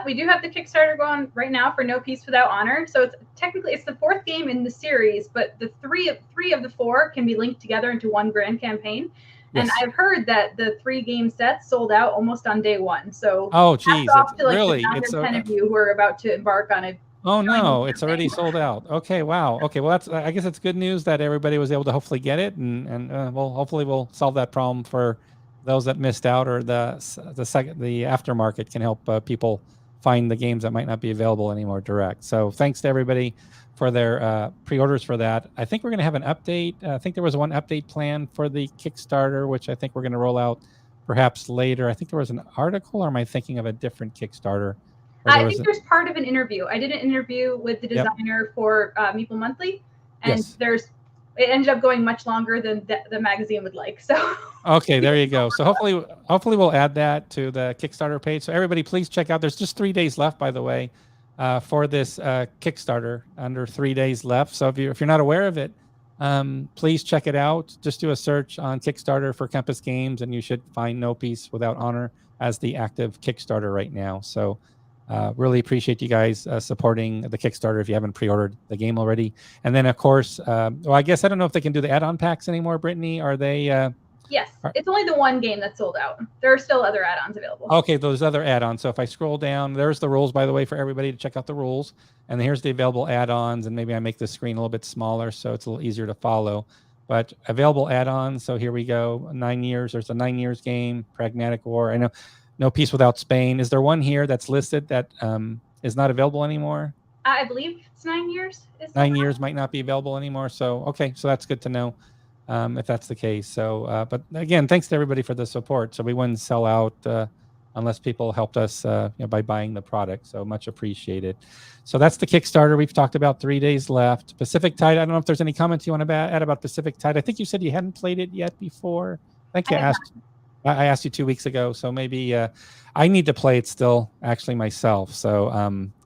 We do have the Kickstarter going right now for No Peace Without Honor. So it's technically the 4th game in the series, but the three of the 4 can be linked together into one grand campaign. Yes. And I've heard that the 3 game sets sold out almost on day 1. So oh, geez, off to like really? the 9 or 10 of you who are about to embark on a Oh join no, the it's already campaign. sold out. Okay, wow. Okay, well I guess it's good news that everybody was able to hopefully get it, and well, hopefully we'll solve that problem for those that missed out, or the aftermarket can help people find the games that might not be available anymore direct. So thanks to everybody for their pre-orders for that. I think we're going to have an update. I think there was one update plan for the Kickstarter, which I think we're going to roll out perhaps later. I think there was an article, or am I thinking of a different Kickstarter? Or there I was think there's part of an interview. I did an interview with the Yep. designer for Meeple Monthly, and Yes. it ended up going much longer than the magazine would like. So Okay, there you go. So hopefully we'll add that to the Kickstarter page. So everybody, please check out. There's just 3 days left, by the way, for this Kickstarter. Under 3 days left. So if you're not aware of it, please check it out. Just do a search on Kickstarter for Compass Games, and you should find No Peace Without Honor as the active Kickstarter right now. So really appreciate you guys supporting the Kickstarter if you haven't pre-ordered the game already. And then, of course, well, I guess I don't know if they can do the add-on packs anymore, Brittany. Are they? yes, it's only the one game that's sold out. There are still other add-ons available. Okay, those other add-ons. So if I scroll down, there's the rules, by the way, for everybody to check out the rules. And here's the available add-ons. And maybe I make the screen a little bit smaller so it's a little easier to follow. But available add-ons. So here we go. 9 years. There's a 9 years game. Pragmatic War. I know. No Peace Without Spain. Is there one here that's listed that is not available anymore? I believe it's 9 years. 9 years might not be available anymore. So, okay. So that's good to know if that's the case. So, but again, thanks to everybody for the support. So we wouldn't sell out unless people helped us by buying the product. So much appreciated. So that's the Kickstarter. We've talked about 3 days left. Pacific Tide. I don't know if there's any comments you want to add about Pacific Tide. I think you said you hadn't played it yet before. I think I asked you 2 weeks ago, so maybe I need to play it still, actually myself. So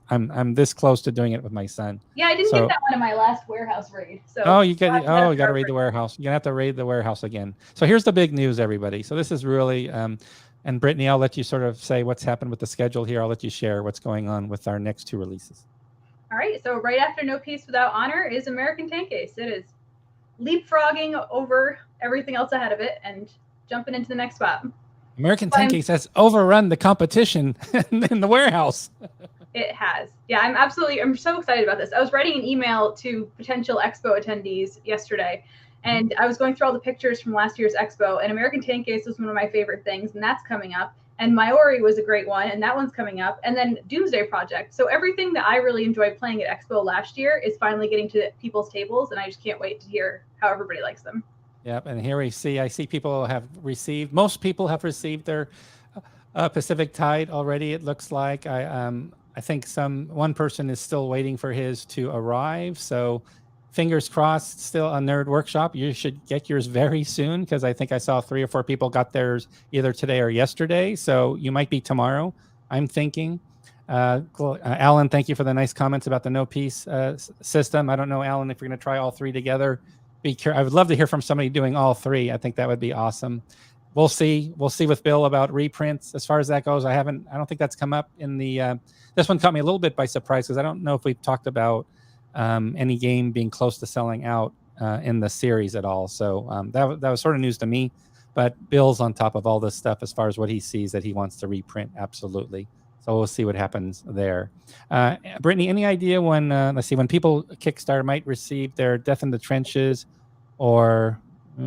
I'm this close to doing it with my son. Yeah, I didn't get that one in my last warehouse raid. So you got to raid the warehouse. You're gonna have to raid the warehouse again. So here's the big news, everybody. So this is really and Brittany, I'll let you sort of say what's happened with the schedule here. I'll let you share what's going on with our next 2 releases. All right. So right after No Peace Without Honor is American Tank Ace. It is leapfrogging over everything else ahead of it and jumping into the next spot. American Tank Ace has overrun the competition in the warehouse. It has. Yeah, I'm so excited about this. I was writing an email to potential expo attendees yesterday, and I was going through all the pictures from last year's expo, and American Tank Ace was one of my favorite things, and that's coming up. And Maori was a great one, and that one's coming up. And then Doomsday Project. So everything that I really enjoyed playing at expo last year is finally getting to people's tables, and I just can't wait to hear how everybody likes them. Yep, and here I see people most people have received their Pacific Tide already. It looks like I think one person is still waiting for his to arrive. So fingers crossed, still on Nerd Workshop. You should get yours very soon, because I think I saw 3 or 4 people got theirs either today or yesterday. So you might be tomorrow, I'm thinking. Alan, thank you for the nice comments about the No Peace system. I don't know, Alan, if you're going to try all 3 together. I would love to hear from somebody doing all 3. I think that would be awesome. We'll see with Bill about reprints as far as that goes. I don't think that's come up in the this one caught me a little bit by surprise, because I don't know if we've talked about any game being close to selling out in the series at all. So that was sort of news to me, but Bill's on top of all this stuff as far as what he sees that he wants to reprint. Absolutely. So we'll see what happens there. Brittany, any idea when when people Kickstarter might receive their Death in the Trenches or Death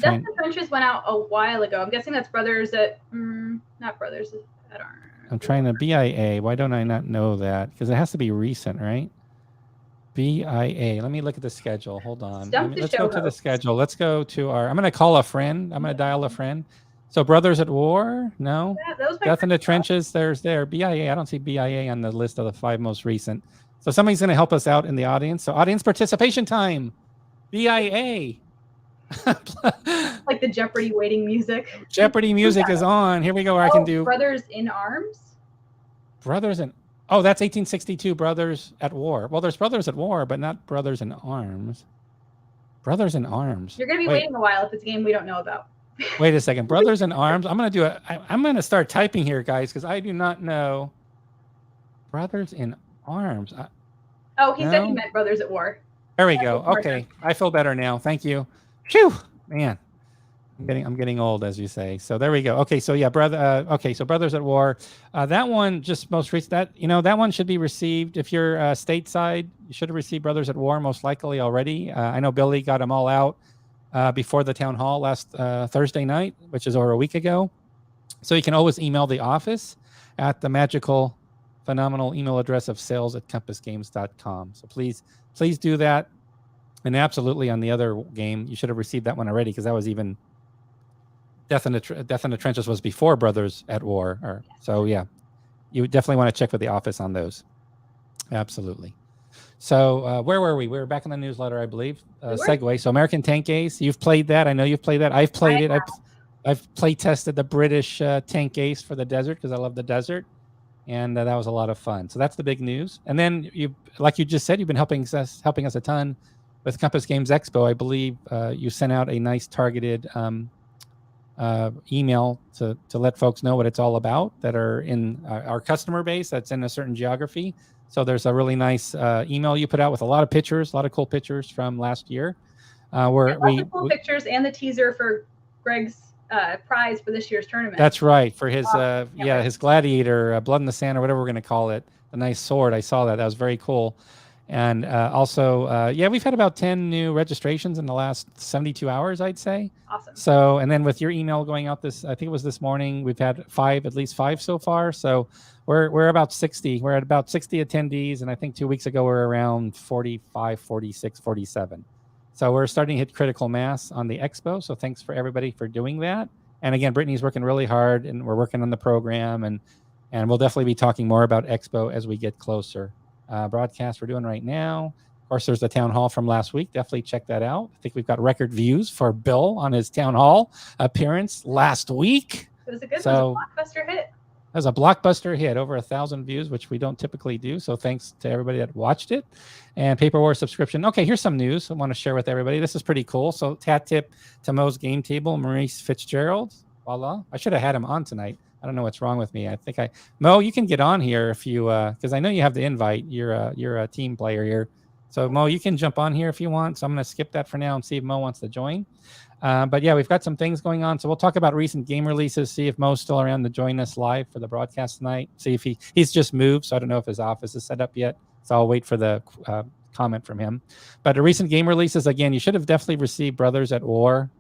in the Trenches went out a while ago. I'm guessing that's Brothers at not Brothers at Arms. I'm trying to BIA. Why don't I not know that? Because it has to be recent, right? BIA. Let me look at the schedule. Hold on. Let's go to the schedule. Let's go to I'm going to call a friend. I'm going to dial a friend. So Brothers at War? No. Yeah, Death in the Trenches. There's BIA. I don't see BIA on the list of the 5 most recent. So somebody's going to help us out in the audience. So audience participation time. BIA. Like the Jeopardy waiting music. Jeopardy music is on. Here we go. I can do Brothers in Arms. Brothers in. Oh, that's 1862. Brothers at War. Well, there's Brothers at War, but not Brothers in Arms. Brothers in Arms. You're going to be waiting a while if it's a game we don't know about. Wait a second. Brothers in Arms. I'm going to start typing here, guys, because I do not know. Brothers in Arms. He said he meant Brothers at War. There we go. Okay. I feel better now. Thank you. Phew, man. I'm getting old, as you say. So there we go. Okay, so yeah, so Brothers at War. That one just most recent. That one should be received if you're stateside. You should have received Brothers at War most likely already. I know Billy got them all out before the town hall last Thursday night, which is over a week ago. So you can always email the office at the magical, phenomenal email address of sales@compassgames.com. So please do that. And absolutely on the other game, you should have received that one already because that was even Death in the Trenches was before Brothers at War. So yeah, you definitely want to check with the office on those. Absolutely. So where were we? We were back in the newsletter, I believe. Segue. So American Tank Ace, you've played that. I know you've played that. I've played it. I've play tested the British Tank Ace for the desert because I love the desert. And that was a lot of fun. So that's the big news. And then like you just said, you've been helping us a ton with Compass Games Expo. I believe you sent out a nice targeted email to let folks know what it's all about that are in our customer base that's in a certain geography. So there's a really nice email you put out with a lot of pictures, a lot of cool pictures from last year. Lots of cool pictures and the teaser for Greg's prize for this year's tournament. That's right, for his his gladiator, Blood in the Sand or whatever we're going to call it, the nice sword. I saw that. That was very cool. And also, we've had about 10 new registrations in the last 72 hours, I'd say. Awesome. So, and then with your email going out I think it was this morning, we've had at least five so far. So we're about 60. We're at about 60 attendees. And I think 2 weeks ago, we were around 45, 46, 47. So we're starting to hit critical mass on the expo. So thanks for everybody for doing that. And again, Brittany's working really hard and we're working on the program and we'll definitely be talking more about expo as we get closer. Broadcast we're doing right now. Of course, there's the town hall from last week. Definitely check that out. I think we've got record views for Bill on his town hall appearance last week. It was a good one. It was a blockbuster hit. That was a blockbuster hit, over 1,000 views, which we don't typically do. So thanks to everybody that watched it. And Paper War subscription. Okay, here's some news I want to share with everybody. This is pretty cool. So hat tip to Mo's Game Table, Maurice Fitzgerald. Voila. I should have had him on tonight. I don't know what's wrong with me. Mo, you can get on here if you, because I know you have the invite. You're a team player here. So Mo, you can jump on here if you want. So I'm going to skip that for now and see if Mo wants to join. But yeah, we've got some things going on. So we'll talk about recent game releases, see if Mo's still around to join us live for the broadcast tonight. See if he's just moved. So I don't know if his office is set up yet. So I'll wait for the comment from him. But the recent game releases, again, you should have definitely received Brothers at War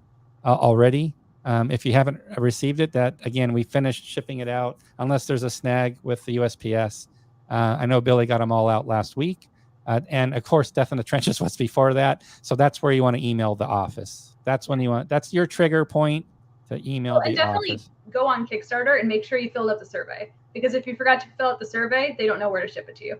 already. If you haven't received it, that again, we finished shipping it out unless there's a snag with the USPS. I know Billy got them all out last week. And of course, Death in the Trenches was before that. So that's where you want to email the office. That's your trigger point to email the definitely office. Go on Kickstarter and make sure you filled out the survey. Because if you forgot to fill out the survey, they don't know where to ship it to you.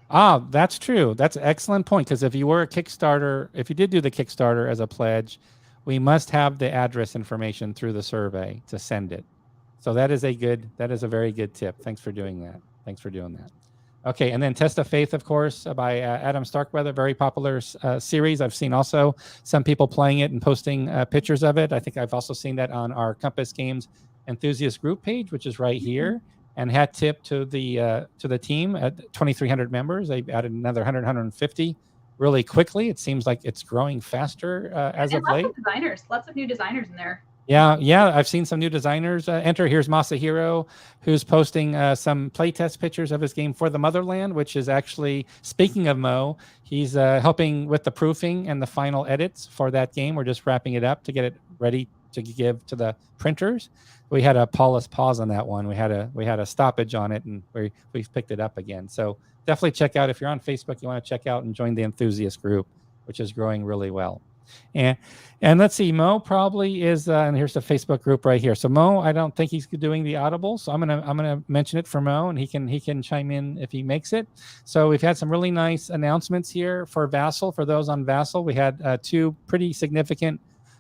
Ah, that's true. That's an excellent point. Because if you did do the Kickstarter as a pledge, we must have the address information through the survey to send it. So that is a very good tip. Thanks for doing that. Okay, and then Test of Faith, of course, by Adam Starkweather, very popular series. I've seen also some people playing it and posting pictures of it. I think I've also seen that on our Compass Games enthusiast group page, which is right here. And hat tip to the team at 2,300 members. They've added another 150 really quickly. It seems like it's growing faster as of late. Lots of new designers in there. Yeah. I've seen some new designers enter. Here's Masahiro, who's posting some playtest pictures of his game For the Motherland, which is actually, speaking of Mo, he's helping with the proofing and the final edits for that game. We're just wrapping it up to get it ready to give to the printers. We had a pause on that one. We had a stoppage on it, and we've picked it up again. So definitely check out, if you're on Facebook, you want to check out and join the enthusiast group, which is growing really well. And let's see, Mo probably is, and here's the Facebook group right here. So Mo, I don't think he's doing the Audible, so I'm gonna mention it for Mo, and he can chime in if he makes it. So we've had some really nice announcements here for Vassal. For those on Vassal, we had two pretty significant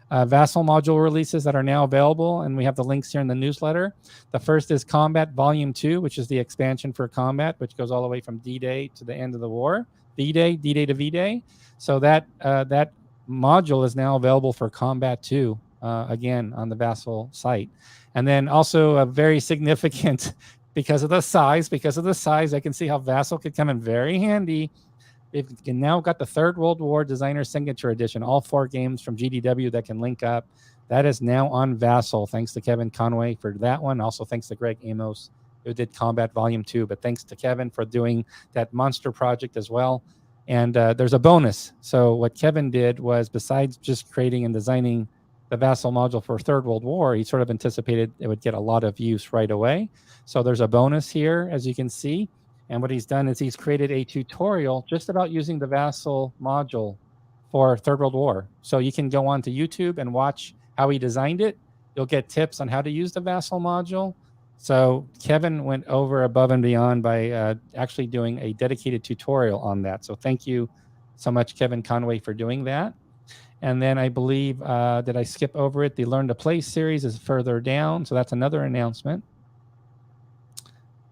Vassal module releases that are now available, and we have the links here in the newsletter. The first is Combat Volume 2, which is the expansion for Combat, which goes all the way from D-Day to the end of the war, D-Day to V-Day. So that module is now available for Combat 2, again, on the Vassal site. And then also a very significant, because of the size, I can see how Vassal could come in very handy. They've now got the Third World War Designer Signature Edition, all 4 games from GDW that can link up That is now on Vassal. Thanks to Kevin Conway for that one. Also, thanks to Greg Amos, who did Combat Volume 2. But thanks to Kevin for doing that monster project as well. And there's a bonus. So what Kevin did was, besides just creating and designing the Vassal module for Third World War, he sort of anticipated it would get a lot of use right away. So there's a bonus here, as you can see. And what he's done is he's created a tutorial just about using the Vassal module for Third World War. So you can go on to YouTube and watch how he designed it. You'll get tips on how to use the Vassal module. So Kevin went over above and beyond by actually doing a dedicated tutorial on that. So thank you so much, Kevin Conway, for doing that. And then I believe, did I skip over it? The Learn to Play series is further down. So that's another announcement.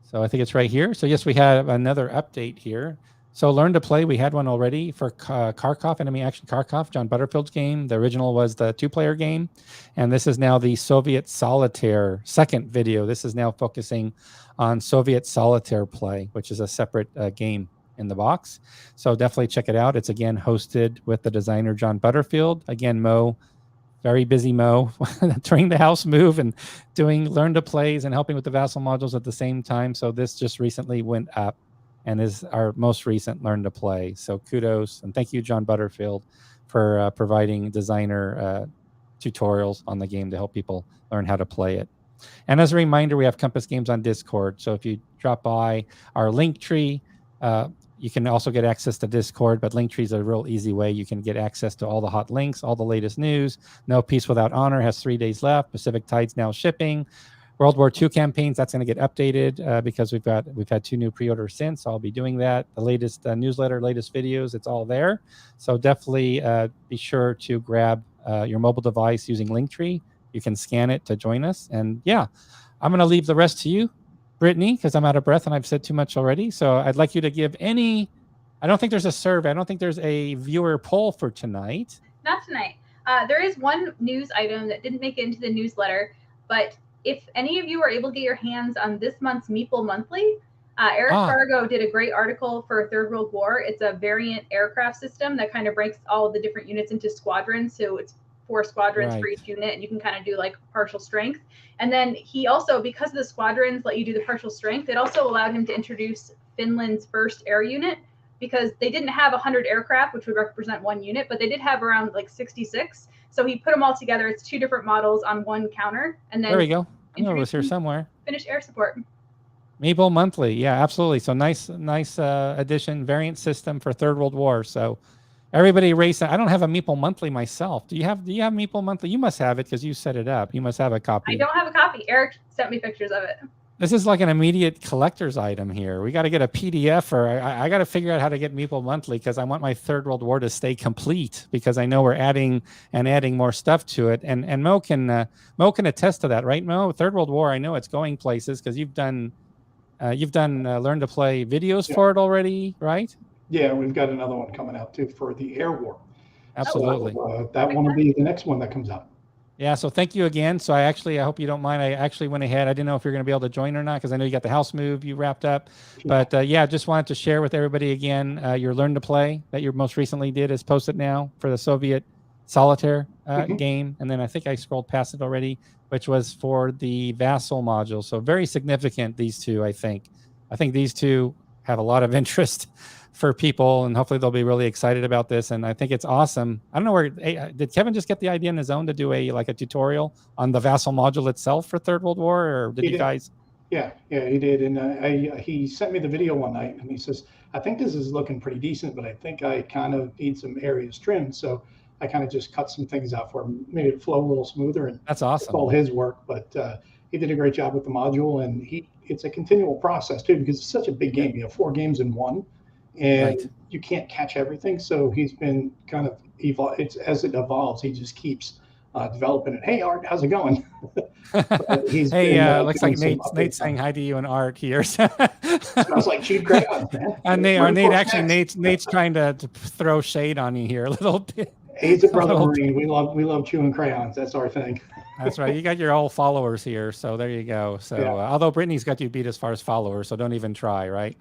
So I think it's right here. So yes, we have another update here. So Learn to Play, we had one already for Kharkov, Enemy Action Kharkov, John Butterfield's game. The original was the 2-player game. And this is now the Soviet Solitaire second video. This is now focusing on Soviet Solitaire play, which is a separate game in the box. So definitely check it out. It's again hosted with the designer John Butterfield. Again, Mo, very busy Mo, during the house move and doing Learn to Plays and helping with the Vassal modules at the same time. So this just recently went up and is our most recent Learn to Play. So kudos and thank you, John Butterfield, for providing designer tutorials on the game to help people learn how to play it. And as a reminder, we have Compass Games on Discord. So if you drop by our link tree, you can also get access to Discord, but Linktree is a real easy way. You can get access to all the hot links, all the latest news. No Peace Without Honor has 3 days left. Pacific Tide's now shipping. World War II campaigns, that's going to get updated because we've had 2 new pre-orders since. So I'll be doing that. The latest newsletter, latest videos, it's all there. So definitely be sure to grab your mobile device using Linktree. You can scan it to join us. And yeah, I'm going to leave the rest to you, Brittany, because I'm out of breath and I've said too much already. So I'd like you to give any, I don't think there's a survey. I don't think there's a viewer poll for tonight. Not tonight. There is one news item that didn't make it into the newsletter, but if any of you are able to get your hands on this month's Meeple Monthly, Eric Fargo did a great article for Third World War. It's a variant aircraft system that kind of breaks all of the different units into squadrons. So it's 4 squadrons for each unit, and you can kind of do like partial strength. And then he also, because the squadrons let you do the partial strength, it also allowed him to introduce Finland's first air unit, because they didn't have 100 aircraft, which would represent 1 unit, but they did have around like 66. So he put them all together. It's 2 different models on 1 counter. And then there we go. I know it was here somewhere. Finnish air support. Meeple Monthly. Yeah, absolutely. So nice addition, variant system for Third World War. So everybody race. I don't have a Meeple Monthly myself. Do you have Meeple Monthly? You must have it because you set it up. You must have a copy. I don't have a copy. Eric sent me pictures of it. This is like an immediate collector's item here. We got to get a PDF, or I got to figure out how to get Meeple Monthly because I want my Third World War to stay complete, because I know we're adding more stuff to it. And Mo can attest to that, right, Mo? Third World War, I know it's going places because you've done Learn to Play videos for it already, right? Yeah, we've got another one coming out too for the Air War. Absolutely. So, that one will be the next one that comes out. Yeah, so thank you again. So I hope you don't mind. I actually went ahead. I didn't know if you're going to be able to join or not because I know you got the house move you wrapped up. But yeah, just wanted to share with everybody again your Learn to Play that you most recently did is posted now for the Soviet Solitaire game. And then I think I scrolled past it already, which was for the Vassal module. So very significant, these two, I think. I think these two have a lot of interest for people, and hopefully they'll be really excited about this. And I think it's awesome. I don't know where did Kevin just get the idea in his own to do a tutorial on the Vassal module itself for Third World War, or did you guys? Yeah, he did. And he sent me the video one night, and he says, "I think this is looking pretty decent, but I think I kind of need some areas trimmed." So I kind of just cut some things out for him, made it flow a little smoother. And that's awesome. It's all his work, but he did a great job with the module, and it's a continual process too, because it's such a big game. You have 4 games in one. And you can't catch everything, so he's been kind of as it evolves. He just keeps developing it. Hey, Art, how's it going? Looks like Nate's saying hi to you and Art here. Smells like chewed crayons, man. Nate's trying to throw shade on you here a little bit. He's a brother Marine. We love chewing crayons. That's our thing. That's right. You got your old followers here, so there you go. So although Brittany's got you beat as far as followers, so don't even try, right?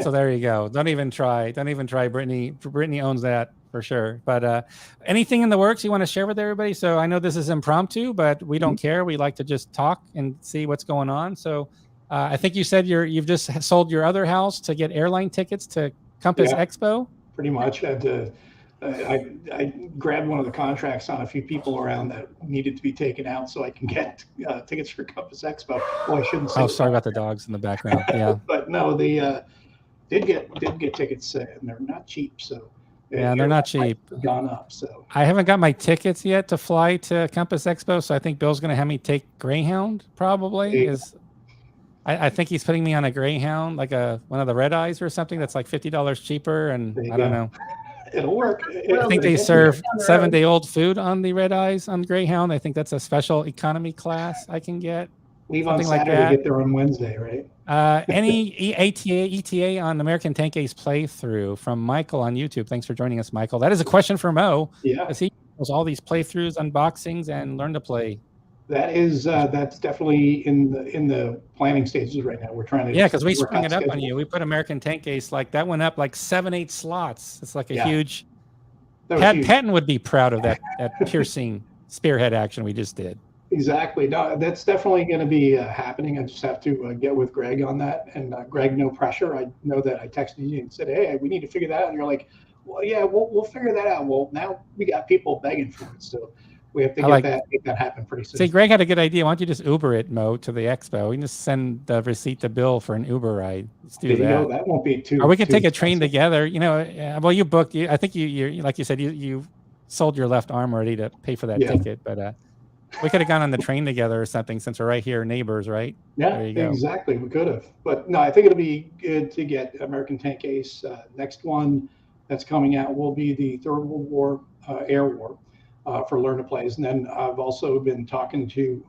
So there you go. Don't even try. Brittany owns that. for sure. But anything in the works you want to share with everybody? So I know this is impromptu, but we don't care. We like to just talk and see what's going on. So I think you said you've just sold your other house to get airline tickets to Compass Expo. Pretty much. Had to. I grabbed one of the contracts on a few people around that needed to be taken out so I can get tickets for Compass Expo. Well, I shouldn't say. Oh, sorry about the dogs in the background. Yeah. But no, they did get tickets, and they're not cheap. So yeah, they're not cheap. Gone up. So I haven't got my tickets yet to fly to Compass Expo. So I think Bill's going to have me take Greyhound. Probably I think he's putting me on a Greyhound, like one of the red eyes or something. That's like $50 cheaper, and I don't know. It'll work. I think they serve 7-day-old food on the red eyes on Greyhound. I think that's a special economy class I can get. Leave on Saturday, get there on Wednesday, right? Any ETA on American Tank Ace playthrough from Michael on YouTube. Thanks for joining us, Michael. That is a question for Mo. Yeah. As he does all these playthroughs, unboxings, and learn to play. That's definitely in the planning stages right now. We're trying to because we sprung it up on you. We put American Tank Ace that went up like 7-8 slots. It's like a huge. Patton would be proud of that piercing spearhead action we just did. Exactly. No, that's definitely going to be happening. I just have to get with Greg on that. And Greg, no pressure. I know that I texted you and said, "Hey, we need to figure that out." And you're like, "Well, yeah, we'll figure that out." Well, now we got people begging for it, so. We have to make that happen pretty soon. See, Greg had a good idea. Why don't you just Uber it, Mo, to the expo? We can just send the receipt to Bill for an Uber ride. Let's do that. That won't be too. Or we can take a train together. Well, you booked. I think you like you said, you sold your left arm already to pay for that ticket. But we could have gone on the train together or something since we're right here, neighbors, right? Yeah, exactly. We could have. But no, I think it'll be good to get American Tank Ace. Next one that's coming out will be the Third World War Air War. For Learn to Plays. And then I've also been talking to,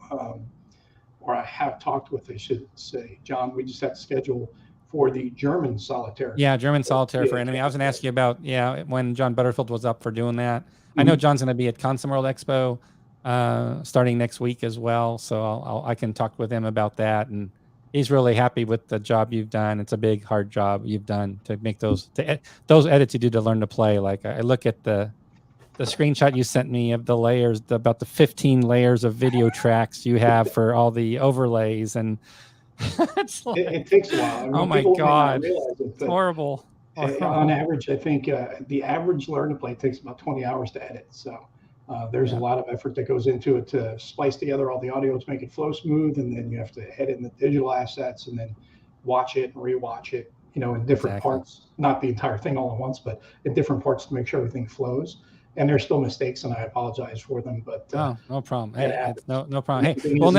or I have talked with, I should say, John, we just have to schedule for the German Solitaire. Yeah, German Solitaire for Enemy. I was going to ask you about, when John Butterfield was up for doing that. I know John's going to be at Consum World Expo starting next week as well. So I can talk with him about that. And he's really happy with the job you've done. It's a big, hard job you've done to make those edits you do to Learn to Play. Like I look at the screenshot you sent me of the layers, about the 15 layers of video tracks you have for all the overlays, and it's like, it takes a while. I mean, oh my God, it's horrible. On average, I think the average Learn to Play takes about 20 hours to edit. So there's a lot of effort that goes into it to splice together all the audio to make it flow smooth, and then you have to edit in the digital assets and then watch it and rewatch it, in different parts, not the entire thing all at once, but in different parts to make sure everything flows. And there's still mistakes, and I apologize for them. But no problem. Hey, no problem. Hey, we'll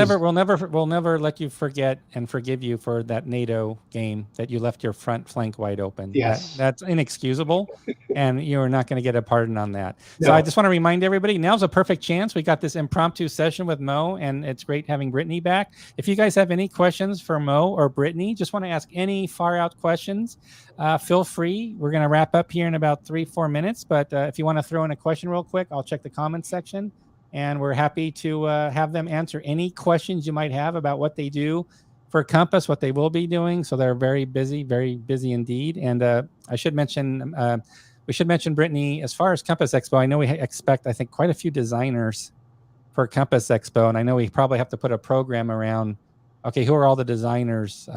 never let you forget and forgive you for that NATO game that you left your front flank wide open. Yes, that's inexcusable, and you are not going to get a pardon on that. No. So I just want to remind everybody, now's a perfect chance. We got this impromptu session with Mo, and it's great having Brittany back. If you guys have any questions for Mo or Brittany, just want to ask any far out questions, feel free. We're going to wrap up here in about 3-4 minutes, but if you want to throw in a question real quick, I'll check the comments section, and we're happy to have them answer any questions you might have about what they do for Compass, what they will be doing. So they're very busy indeed. And we should mention Brittany, as far as Compass Expo, I know we expect, I think, quite a few designers for Compass Expo, and I know we probably have to put a program around, okay, who are all the designers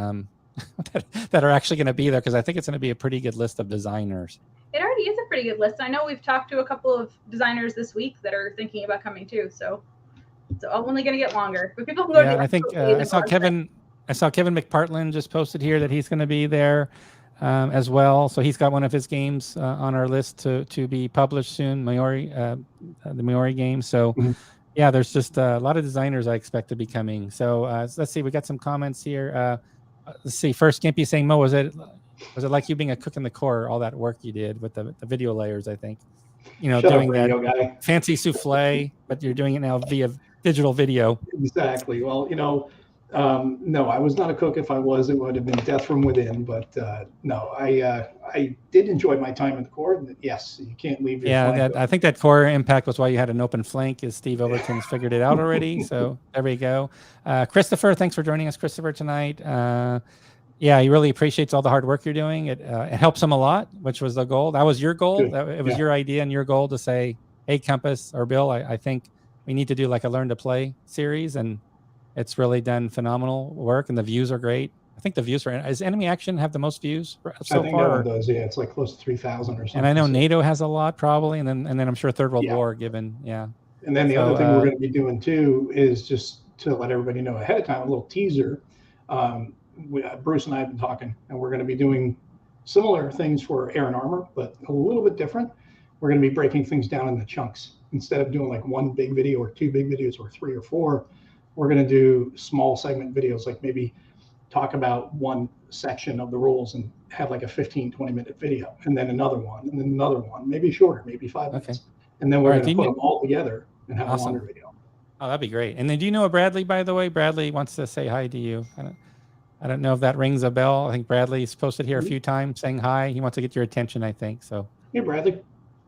that are actually going to be there, because I think it's going to be a pretty good list of designers. It already is a pretty good list. I know we've talked to a couple of designers this week that are thinking about coming too. So it's only going to get longer. But people can go to I think I saw Kevin McPartland just posted here that he's going to be there as well. So he's got one of his games on our list to be published soon, the Maori game. So yeah, there's just a lot of designers I expect to be coming. So let's see, we got some comments here. Let's see. First, Gimpy saying, Mo, was it like you being a cook in the core, all that work you did with the video layers, I think, doing that fancy souffle, but you're doing it now via digital video. Exactly. Well, no, I was not a cook. If I was, it would have been death from within. But no, I did enjoy my time in the core. Yes, you can't leave your flank. I think that core impact was why you had an open flank, as Steve Overton's figured it out already. So there we go. Christopher, thanks for joining us, Christopher, tonight. Yeah, he really appreciates all the hard work you're doing. It helps him a lot, which was the goal. That was your goal. Good. It was your idea and your goal to say, hey, Compass or Bill, I think we need to do like a Learn to Play series. And it's really done phenomenal work. And the views are great. I think the views are, does Enemy Action have the most views so I think far? that one does. Yeah, it's like close to 3,000 or something. And I know so. NATO has a lot probably. And then I'm sure Third World Yeah. War given. Yeah. And then the other thing we're going to be doing too is just to let everybody know ahead of time, a little teaser. Bruce and I have been talking, and we're going to be doing similar things for Air and Armor, but a little bit different. We're going to be breaking things down into chunks. Instead of doing like one big video or two big videos or three or four, we're going to do small segment videos, like maybe talk about one section of the rules and have like a 15, 20-minute video, and then another one, and then another one, maybe shorter, maybe 5 minutes. And then we're going to put them all together and have a longer video. Oh, that'd be great. And then do you know Bradley, by the way? Bradley wants to say hi to you. I don't know if that rings a bell. I think Bradley's posted here a few times saying hi. He wants to get your attention, I think. So hey, Bradley.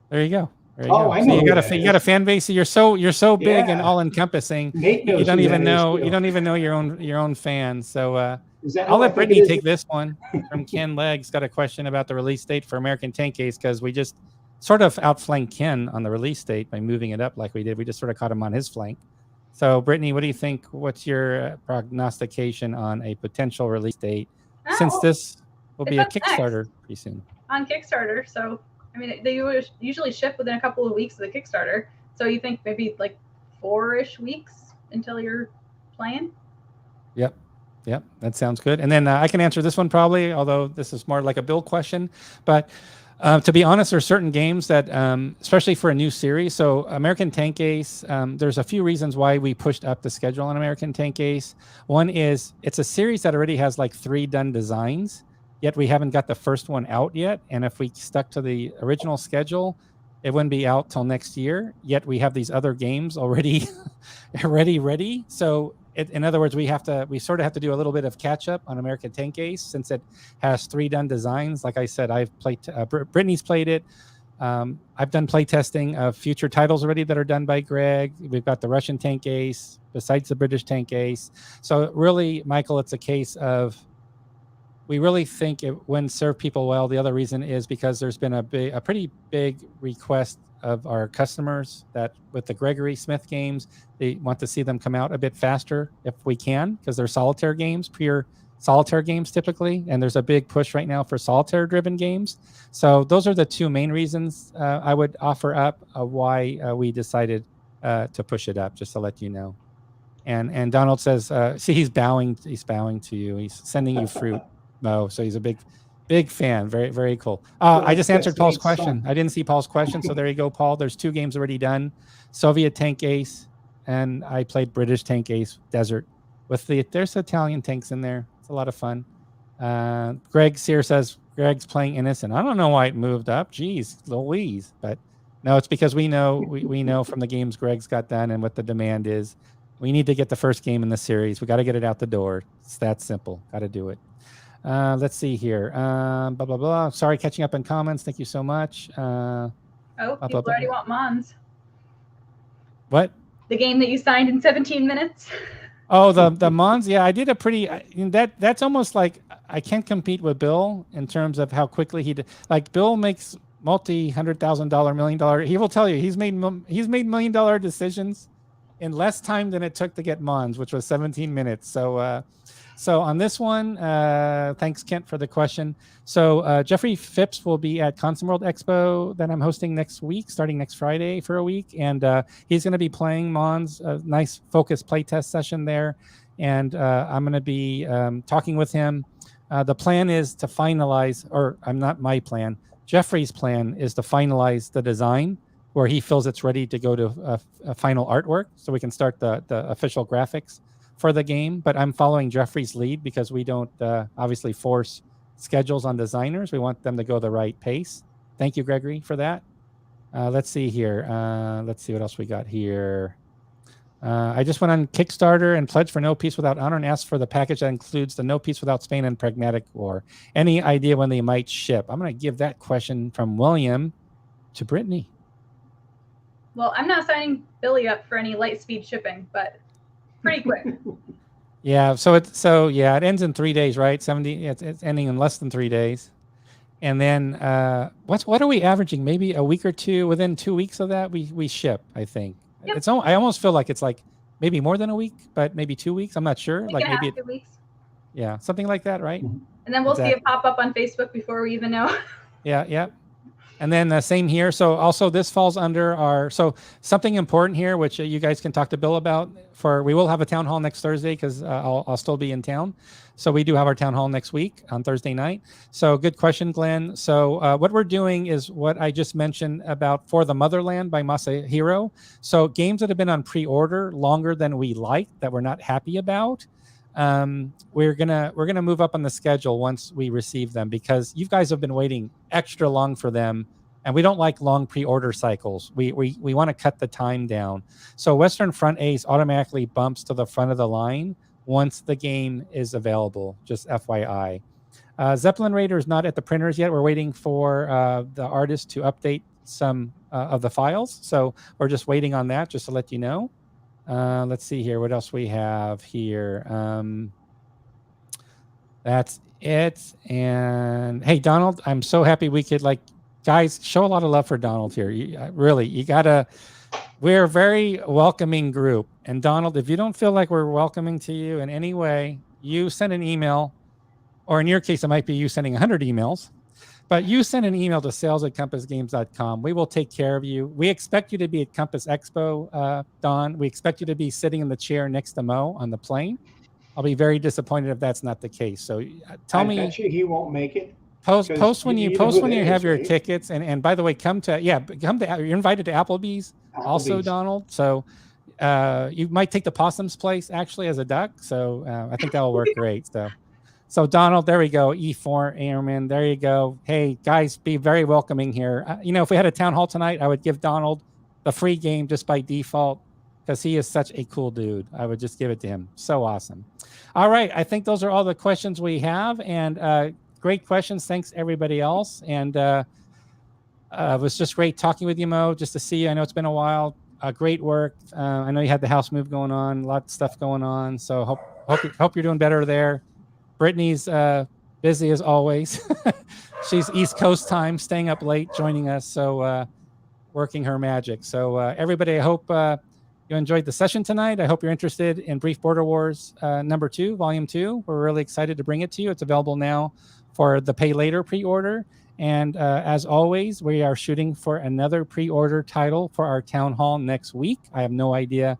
There you go. There you go. I know. So you got a fan base. You're so big and all encompassing. You don't even know your own fans. So I'll let Brittany take this one from Ken Leggs. Got a question about the release date for American Tank Ace, because we just sort of outflanked Ken on the release date by moving it up like we did. We just sort of caught him on his flank. So, Brittany, what do you think? What's your prognostication on a potential release date? Since this will be a Kickstarter pretty soon. On Kickstarter. So, I mean, they usually ship within a couple of weeks of the Kickstarter. So you think maybe like 4-ish weeks until you're playing? Yep. That sounds good. And then I can answer this one probably, although this is more like a Bill question. But to be honest, there are certain games that, especially for a new series. So American Tank Ace, there's a few reasons why we pushed up the schedule on American Tank Ace. One is it's a series that already has like 3 done designs, yet we haven't got the first one out yet. And if we stuck to the original schedule, it wouldn't be out till next year. Yet we have these other games already ready. So in other words, we sort of have to do a little bit of catch up on American Tank Ace since it has 3 done designs. Like I said, I've played, Brittany's played it. I've done play testing of future titles already that are done by Greg. We've got the Russian Tank Ace besides the British Tank Ace. So really, Michael, it's a case of, we really think it wouldn't serve people well. The other reason is because there's been a pretty big request of our customers that with the Gregory Smith games, they want to see them come out a bit faster if we can, because they're solitaire games, pure solitaire games typically, and there's a big push right now for solitaire driven games. So those are the 2 main reasons I would offer up why we decided to push it up, just to let you know. And Donald says, see, he's bowing to you. He's sending you fruit. No, so he's a big fan. Very, very cool. I just answered Paul's question. I didn't see Paul's question. So there you go, Paul. There's 2 games already done. Soviet Tank Ace, and I played British Tank Ace Desert. There's Italian tanks in there. It's a lot of fun. Greg Sear says, Greg's playing Innocent. I don't know why it moved up. Jeez, Louise. But no, it's because we know from the games Greg's got done and what the demand is. We need to get the first game in the series. We got to get it out the door. It's that simple. Got to do it. Let's see here. Blah, blah, blah. Sorry, catching up in comments. Thank you so much. People already want Mons. What? The game that you signed in 17 minutes. Oh, the Mons. Yeah, I did a pretty, that's almost like I can't compete with Bill in terms of how quickly he did. Like Bill makes $100,000, $1 million. He will tell you he's made $1 million decisions in less time than it took to get Mons, which was 17 minutes. So on this one, thanks, Kent, for the question. So Jeffrey Phipps will be at Console World Expo that I'm hosting next week, starting next Friday for a week. And he's going to be playing Mons, a nice focused playtest session there. And I'm going to be talking with him. The plan is to finalize, or I'm not my plan, Jeffrey's plan is to finalize the design where he feels it's ready to go to a final artwork so we can start the official graphics for the game. But I'm following Jeffrey's lead because we don't obviously force schedules on designers. We want them to go the right pace. Thank you, Gregory, for that. Let's see here. Let's see what else we got here. I just went on Kickstarter and pledged for No Peace Without Honor and asked for the package that includes the No Peace Without Spain and Pragmatic War. Any idea when they might ship? I'm going to give that question from William to Brittany. Well, I'm not signing Billy up for any light speed shipping, but pretty quick. Yeah. It ends in 3 days, right? 70. It's ending in less than 3 days. And then what are we averaging? Maybe a week or two. Within 2 weeks of that, we ship. I think Yep. I almost feel like it's like maybe more than a week, but maybe 2 weeks. I'm not sure. Week Like and a maybe half, 2 weeks. yeah, something like that, right? Mhm. And then we'll see Exactly. it pop up on Facebook before we even know. Yeah. And then same here. So also this falls under something important here, which you guys can talk to Bill about. We will have a town hall next Thursday because I'll still be in town. So we do have our town hall next week on Thursday night. So good question, Glenn. So what we're doing is what I just mentioned about For the Motherland by Masahiro. So games that have been on pre-order longer than we like, that we're not happy about, we're gonna move up on the schedule once we receive them, because you guys have been waiting extra long for them, and we don't like long pre-order cycles. We want to cut the time down. So Western Front Ace automatically bumps to the front of the line once the game is available, just FYI. Zeppelin Raider is not at the printers yet. We're waiting for the artist to update some of the files, so we're just waiting on that, just to let you know. Let's see here. What else we have here? That's it. And hey, Donald, I'm so happy we could, guys, show a lot of love for Donald here. We're a very welcoming group. And Donald, if you don't feel like we're welcoming to you in any way, you send an email, or in your case, it might be you sending 100 emails. But you send an email to sales@compassgames.com. We will take care of you. We expect you to be at Compass Expo, Don. We expect you to be sitting in the chair next to Mo on the plane. I'll be very disappointed if that's not the case. So tell me. I bet you he won't make it. Post when you have your right? tickets, and by the way, you're invited to Applebee's also, Applebee's. Donald. So you might take the possum's place actually as a duck. So I think that will work great. So Donald, there we go. E4 Airman, there you go. Hey guys, be very welcoming here. If we had a town hall tonight, I would give Donald the free game just by default, because he is such a cool dude. I would just give it to him. So awesome. All right, I think those are all the questions we have, and great questions. Thanks everybody else, and it was just great talking with you, Mo. Just to see you. I know it's been a while. Great work. I know you had the house move going on, a lot of stuff going on. So hope you're doing better there. Brittany's busy as always. She's East Coast time, staying up late, joining us, so working her magic. So everybody, I hope you enjoyed the session tonight. I hope you're interested in Brief Border Wars number 2, volume 2. We're really excited to bring it to you. It's available now for the pay later pre-order. And as always, we are shooting for another pre-order title for our town hall next week. I have no idea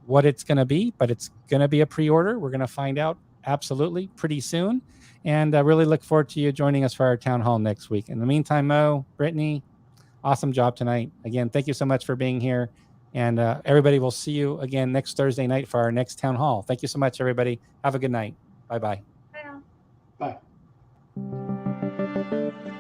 what it's going to be, but it's going to be a pre-order. We're going to find out absolutely pretty soon. And I really look forward to you joining us for our town hall next week. In the meantime, Mo, Brittany, awesome job tonight. Again, thank you so much for being here. And everybody, will see you again next Thursday night for our next town hall. Thank you so much, everybody. Have a good night. Bye-bye. Bye now. Bye.